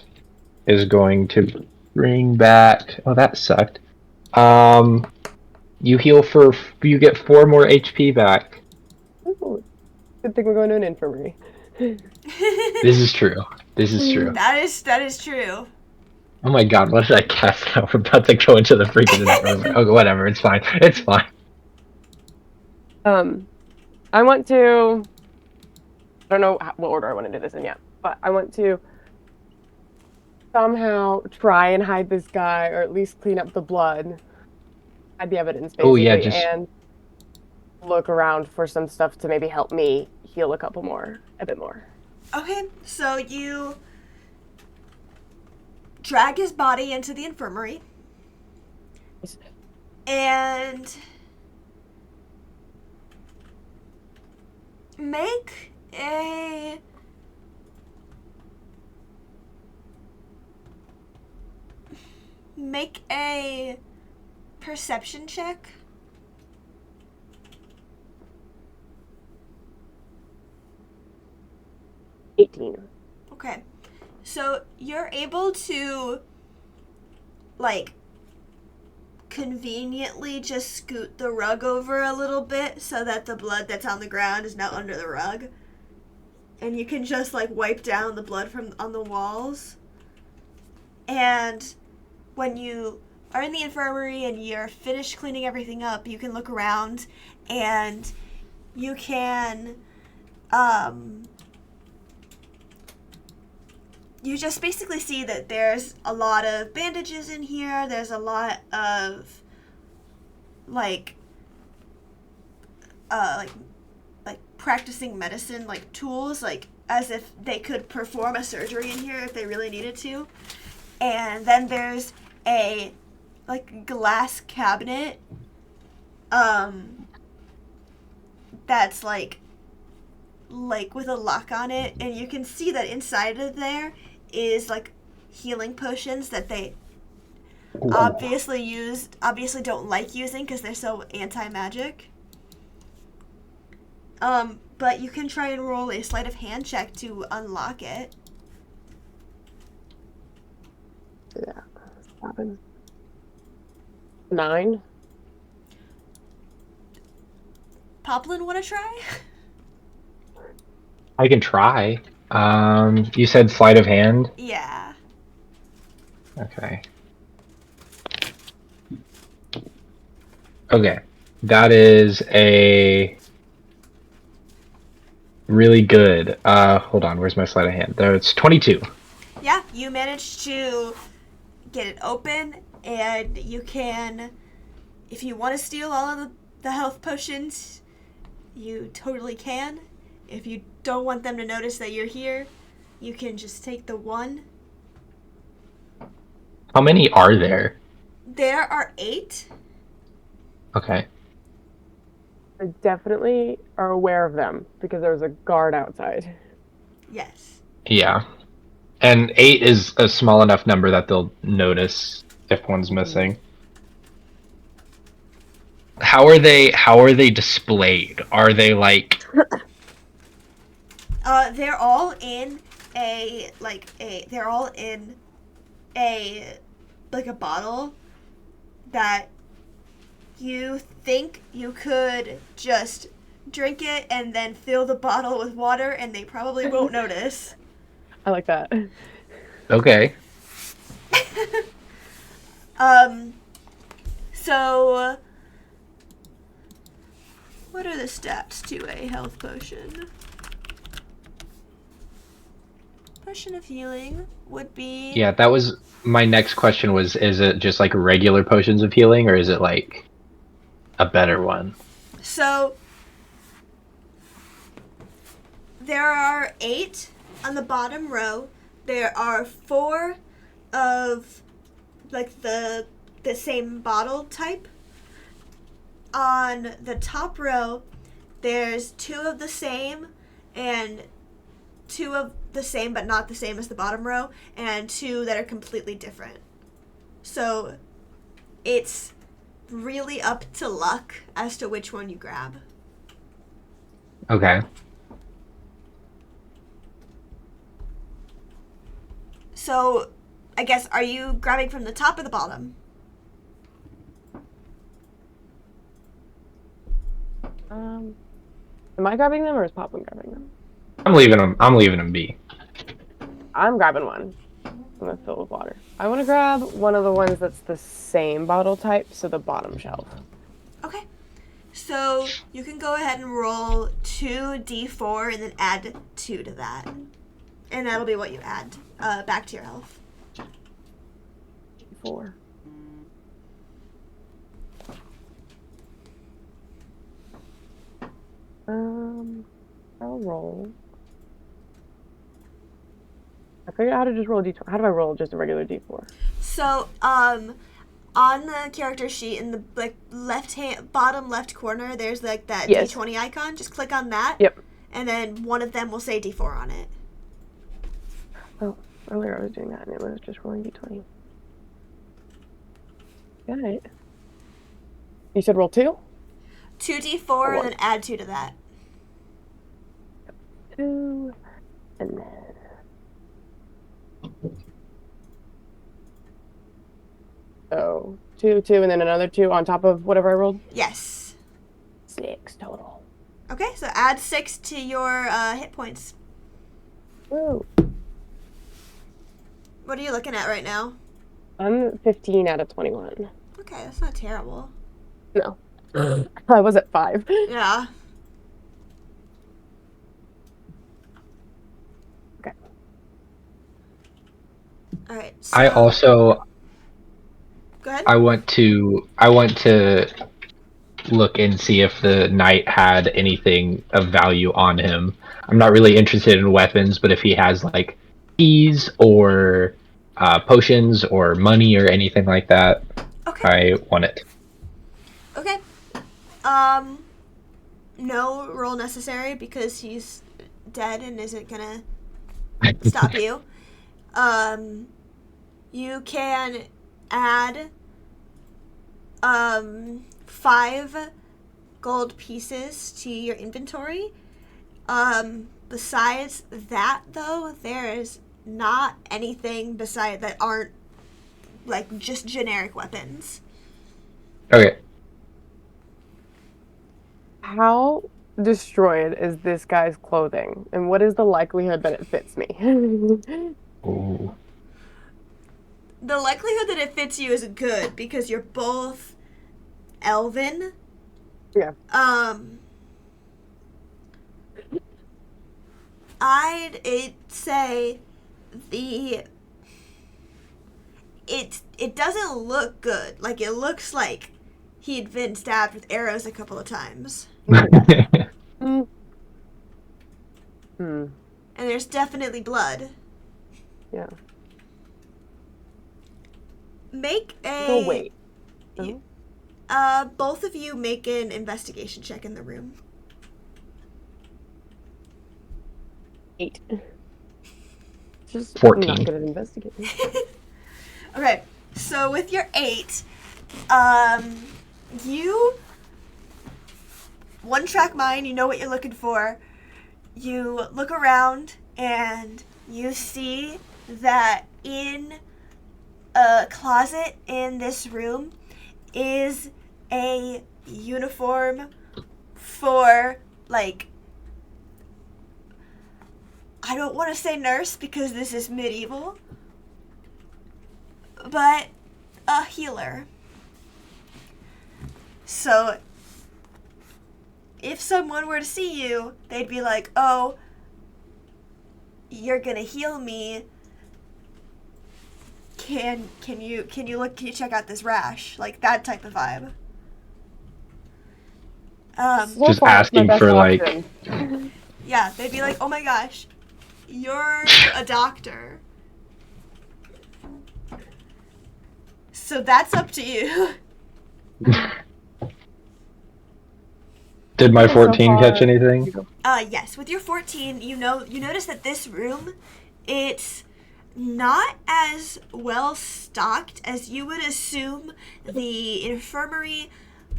is going to bring back... Oh, that sucked. You get 4 more HP back. Ooh, good thing we're going to an infirmary. This is true. This is true. That is true. Oh my god, what did I cast now? We're about to go into the freaking infirmary. Oh, whatever, it's fine. It's fine. I want to... I don't know what order I want to do this in yet, but I want to somehow try and hide this guy, or at least clean up the blood. Hide the evidence, basically, Oh, yeah, just... and look around for some stuff to maybe help me heal a bit more. Okay, so you drag his body into the infirmary. And make a perception check. Okay. So you're able to, like, conveniently just scoot the rug over a little bit so that the blood that's on the ground is now under the rug. And you can just, like, wipe down the blood from on the walls. And when you are in the infirmary and you're finished cleaning everything up, you can look around and you can, you just basically see that there's a lot of bandages in here. There's a lot of, like practicing medicine, like, tools, like, as if they could perform a surgery in here if they really needed to. And then there's a, like, glass cabinet, that's, like, with a lock on it, and you can see that inside of there is, like, healing potions that they obviously don't like using because they're so anti-magic. But you can try and roll a sleight of hand check to unlock it. Yeah. 7. 9. Poplin, want to try? I can try. You said sleight of hand? Yeah. Okay. Okay. That is a really good. Hold on, where's my sleight of hand? There, it's 22. Yeah, you managed to get it open, and you can, if you want to steal all of the health potions, you totally can. If you don't want them to notice that you're here, you can just take the one. How many are there? There are 8. Okay. I definitely are aware of them because there was a guard outside. Yes. Yeah. And 8 is a small enough number that they'll notice if one's missing. How are they displayed? Are they like They're all in a bottle that you think you could just drink it and then fill the bottle with water and they probably won't notice. I like that. okay. So what are the stats to a health potion? Potion of healing would be... Yeah, that was my next question was, is it just like regular potions of healing or is it like a better one? So there are 8 on the bottom row. There are 4 of like the same bottle type. On the top row, there's 2 of the same and 2 of the same but not the same as the bottom row, and 2 that are completely different. So it's really up to luck as to which one you grab. Okay. So I guess, are you grabbing from the top or the bottom? Am I grabbing them or is Poplin grabbing them? I'm leaving them be. I'm grabbing one. I'm gonna fill with water. I want to grab one of the ones that's the same bottle type, so the bottom shelf. Okay. So you can go ahead and roll 2d4 and then add 2 to that. And that'll be what you add back to your health. 4. I'll roll. I figured out how to just roll a d4. How do I roll just a regular d4? So, on the character sheet in the like bottom left corner, there's like that Yes. D20 icon. Just click on that. Yep. And then one of them will say D4 on it. Oh, earlier I was doing that and it was just rolling d20. Got it. You said roll 2? 2d4 and then add 2 to that. 2, and then... Oh, 2, 2, and then another 2 on top of whatever I rolled? Yes. 6 total. Okay, so add 6 to your hit points. Woo. What are you looking at right now? I'm 15 out of 21. Okay, that's not terrible. No. I was at 5. Yeah. Okay. All right. So, I also go ahead. I want to look and see if the knight had anything of value on him. I'm not really interested in weapons, but if he has like keys or potions or money or anything like that, Okay. I want it. Okay. No roll necessary because he's dead and isn't gonna stop you. You can add 5 gold pieces to your inventory. Besides that, though, there is not anything beside that aren't like just generic weapons. Okay. How destroyed is this guy's clothing? And what is the likelihood that it fits me? Ooh. The likelihood that it fits you is good because you're both elven. Yeah. I'd say it doesn't look good. Like, it looks like he'd been stabbed with arrows a couple of times. Mm. Hmm. And there's definitely blood. Yeah. Make a... Oh, wait. Both of you make an investigation check in the room. 8. Just 14. not good at investigating. Okay, so with your 8, you one-track mind, you know what you're looking for. You look around and you see that in a closet in this room is a uniform for, like, I don't want to say nurse because this is medieval, but a healer. So if someone were to see you, they'd be like, oh, you're gonna heal me. Can you check out this rash? Like that type of vibe. So Just far, it's my asking best for, like- option. Yeah, they'd be like, oh my gosh, you're a doctor. So that's up to you. Did my So 14 catch far- anything? Yes, with your 14, you notice that this room, it's not as well stocked as you would assume the infirmary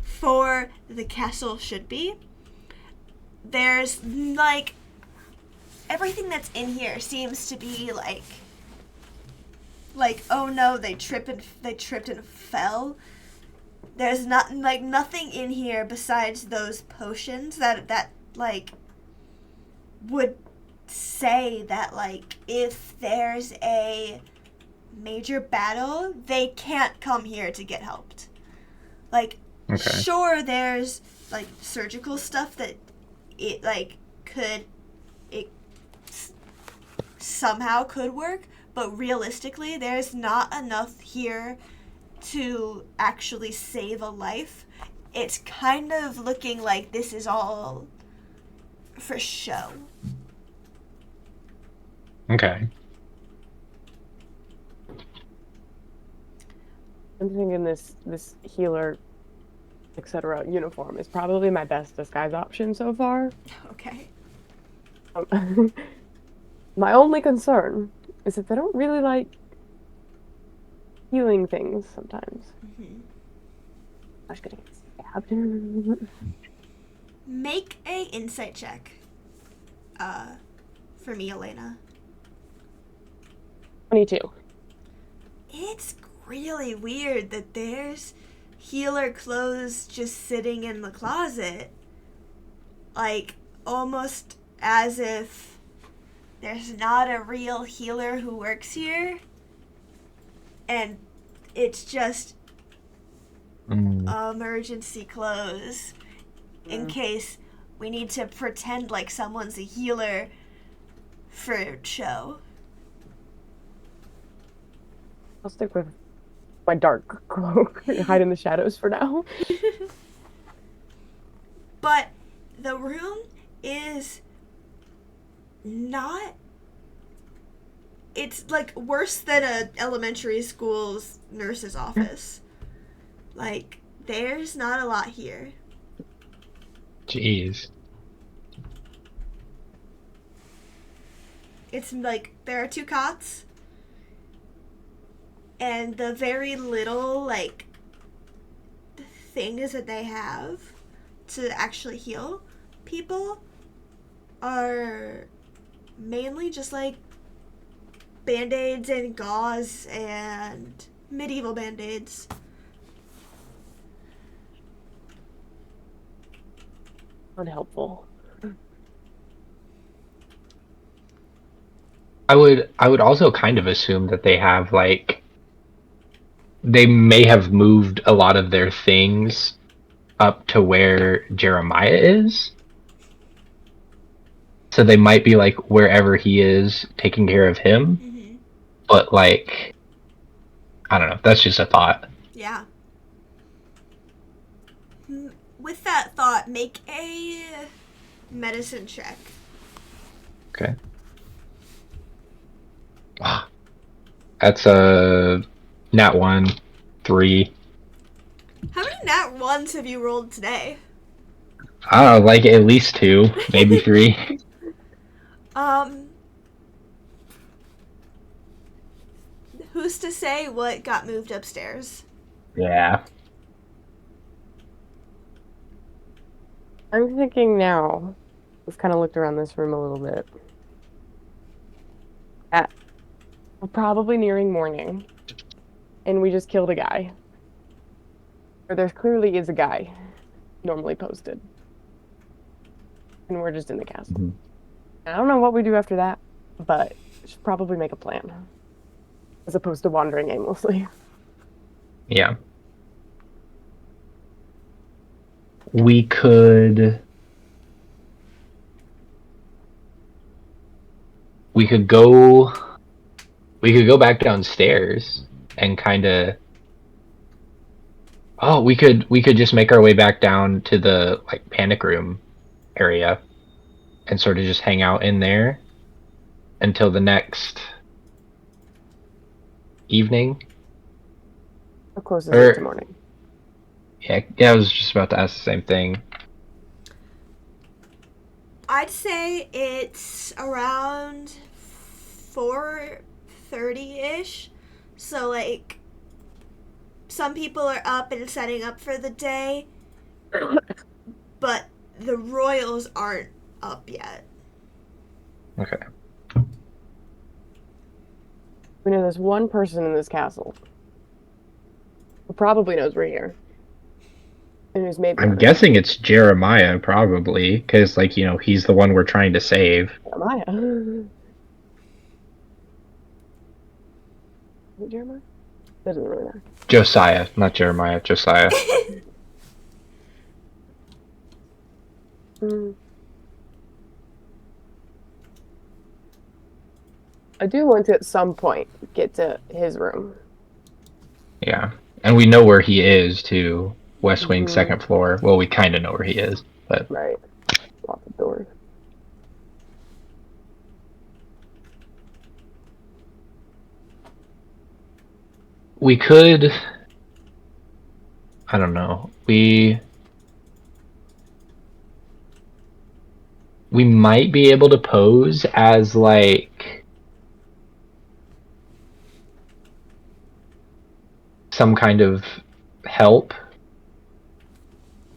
for the castle should be. There's, like, everything that's in here seems to be like, oh no, they tripped and fell. There's nothing in here besides those potions that like would say that, like, if there's a major battle, they can't come here to get helped. Like, Okay. sure, there's like surgical stuff that it somehow could work, but realistically, there's not enough here to actually save a life. It's kind of looking like this is all for show. Okay. I'm thinking this healer, etc. uniform is probably my best disguise option so far. Okay. My only concern is that they don't really like healing things sometimes. Mm-hmm. I was gonna get stabbed. Make a insight check. For me, Elena. 22. It's really weird that there's healer clothes just sitting in the closet. Like, almost as if there's not a real healer who works here. And it's just emergency clothes in case we need to pretend like someone's a healer for show. I'll stick with my dark cloak and hide in the shadows for now. But the room is not... It's, like, worse than a elementary school's nurse's office. Like, there's not a lot here. Jeez. It's, like, there are 2 cots. And the very little, like, things that they have to actually heal people are mainly just, like, Band-Aids and gauze and medieval Band-Aids. Unhelpful. I would also kind of assume that they have like they may have moved a lot of their things up to where Jeremiah is. So they might be like wherever he is taking care of him. Mm-hmm. But like I don't know, that's just a thought. Yeah. With that thought, make a medicine check. Okay. That's a nat 1, 3. How many nat ones have you rolled today? I don't know, like at least 2, maybe 3. Who's to say what got moved upstairs? Yeah. I'm thinking now, we've kind of looked around this room a little bit. We're probably nearing morning, and we just killed a guy. Or there clearly is a guy normally posted. And we're just in the castle. Mhm. I don't know what we do after that, but we should probably make a plan. As opposed to wandering aimlessly. Yeah. We could go back downstairs and kind of we could just make our way back down to the like panic room area and sort of just hang out in there until the next evening. How close is it to morning? Yeah, I was just about to ask the same thing. I'd say it's around 4:30-ish. So, like, some people are up and setting up for the day, but the royals aren't up yet. Okay. We know there's one person in this castle who probably knows we're here. And who's maybe I'm guessing it's Jeremiah, probably, because, like, you know, he's the one we're trying to save. Jeremiah. Is it Jeremiah? That doesn't really matter. Josiah, not Jeremiah, Josiah. I do want to, at some point, get to his room. Yeah. And we know where he is, too. West Wing, second floor. Well, we kind of know where he is, but... Right. Lock the doors. We could I don't know. We might be able to pose as like some kind of help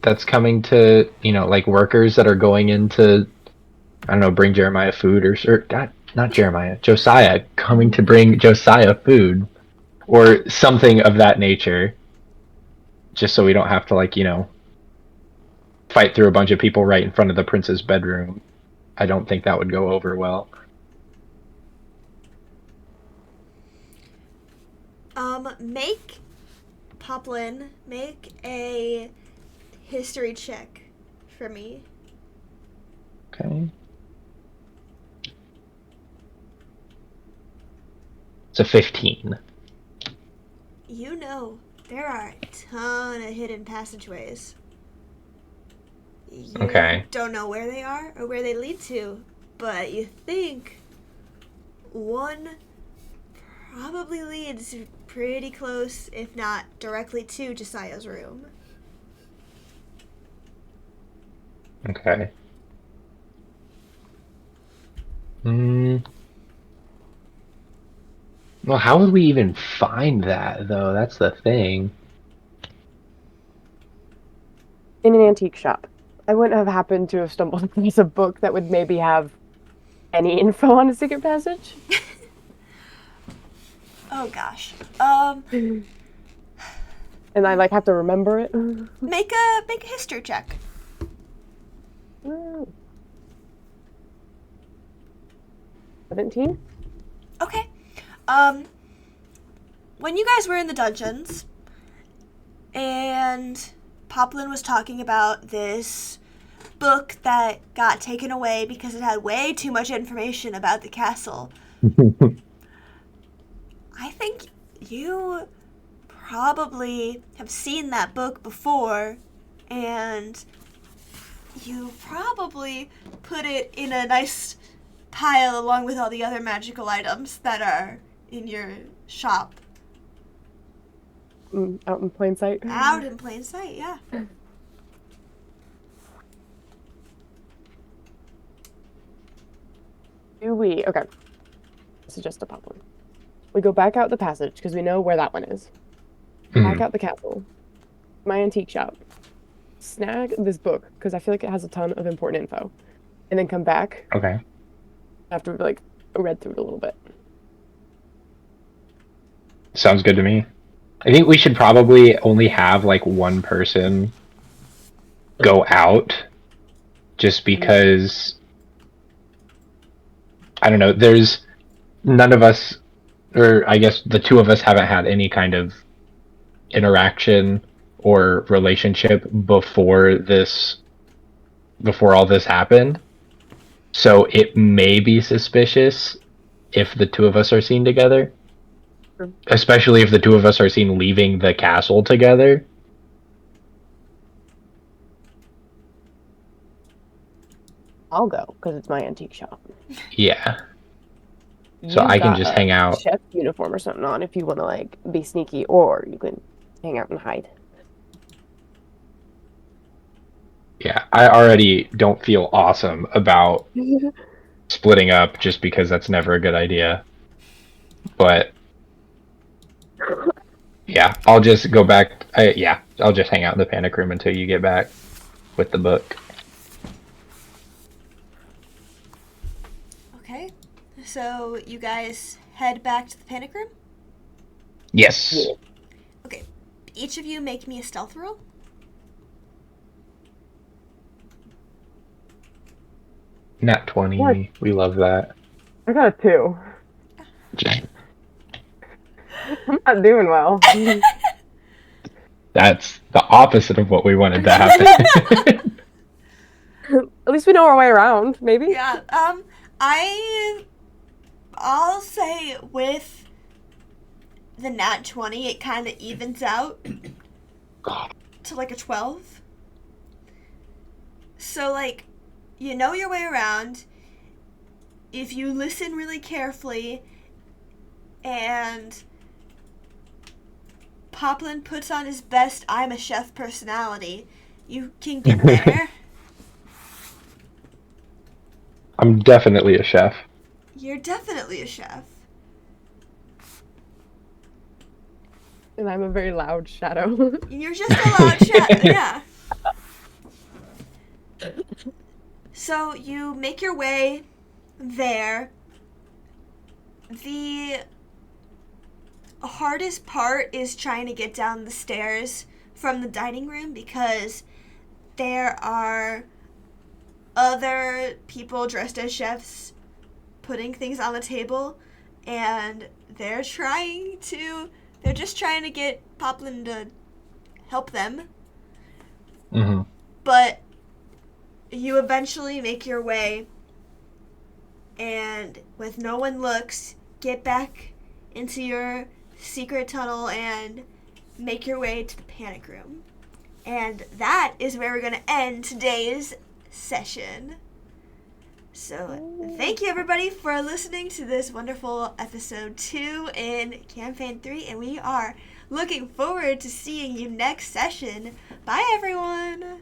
that's coming to, like workers that are going into, I don't know, bring Jeremiah food or not Jeremiah, Josiah coming to bring Josiah food or something of that nature, just so we don't have to fight through a bunch of people right in front of the prince's bedroom. I don't think that would go over well. Make Poplin make a history check for me. Okay. It's a 15. You know, there are a ton of hidden passageways. You Okay. don't know where they are or where they lead to, but you think one probably leads pretty close, if not directly, to Josiah's room. Okay. Well, how would we even find that, though? That's the thing. In an antique shop. I wouldn't have happened to have stumbled across a book that would maybe have any info on a secret passage. Oh gosh. And I have to remember it. Make a history check. 17? Okay. When you guys were in the dungeons and Poplin was talking about this book that got taken away because it had way too much information about the castle, I think you probably have seen that book before, and you probably put it in a nice pile along with all the other magical items that are in your shop. Out in plain sight. Out in plain sight, yeah. Okay. This is just a Poplin. We go back out the passage, because we know where that one is. Back out the castle. My antique shop. Snag this book, because I feel like it has a ton of important info. And then come back. Okay. After we've, read through it a little bit. Sounds good to me. I think we should probably only have, one person go out. Just because... I don't know, there's... None of us... Or, I guess, the two of us haven't had any kind of interaction or relationship before all this happened. So it may be suspicious if the two of us are seen together. Sure. Especially if the two of us are seen leaving the castle together. I'll go, because it's my antique shop. Yeah. So I can just hang out. Chef uniform or something on if you want to, be sneaky, or you can hang out and hide. Yeah, I already don't feel awesome about splitting up just because that's never a good idea. But yeah, I'll just go back. I'll just hang out in the panic room until you get back with the book. Okay. So you guys head back to the panic room? Yes. Yeah. Okay. Each of you make me a stealth roll. Nat 20. What? We love that. I got a 2. I'm not doing well. That's the opposite of what we wanted to happen. At least we know our way around, maybe? Yeah. I'll say with the nat 20, it kind of evens out to a 12. So, you know your way around. If you listen really carefully and Poplin puts on his best I'm a chef personality, you can get there. I'm definitely a chef. You're definitely a chef. And I'm a very loud shadow. You're just a loud chef, yeah. So you make your way there. The hardest part is trying to get down the stairs from the dining room because there are other people dressed as chefs putting things on the table, and they're just trying to get Poplin to help them. Mm-hmm. But you eventually make your way, and with no one looks, get back into your secret tunnel and make your way to the panic room. And that is where we're going to end today's session. So thank you everybody for listening to this wonderful episode 2 in campaign 3, and we are looking forward to seeing you next session. Bye everyone!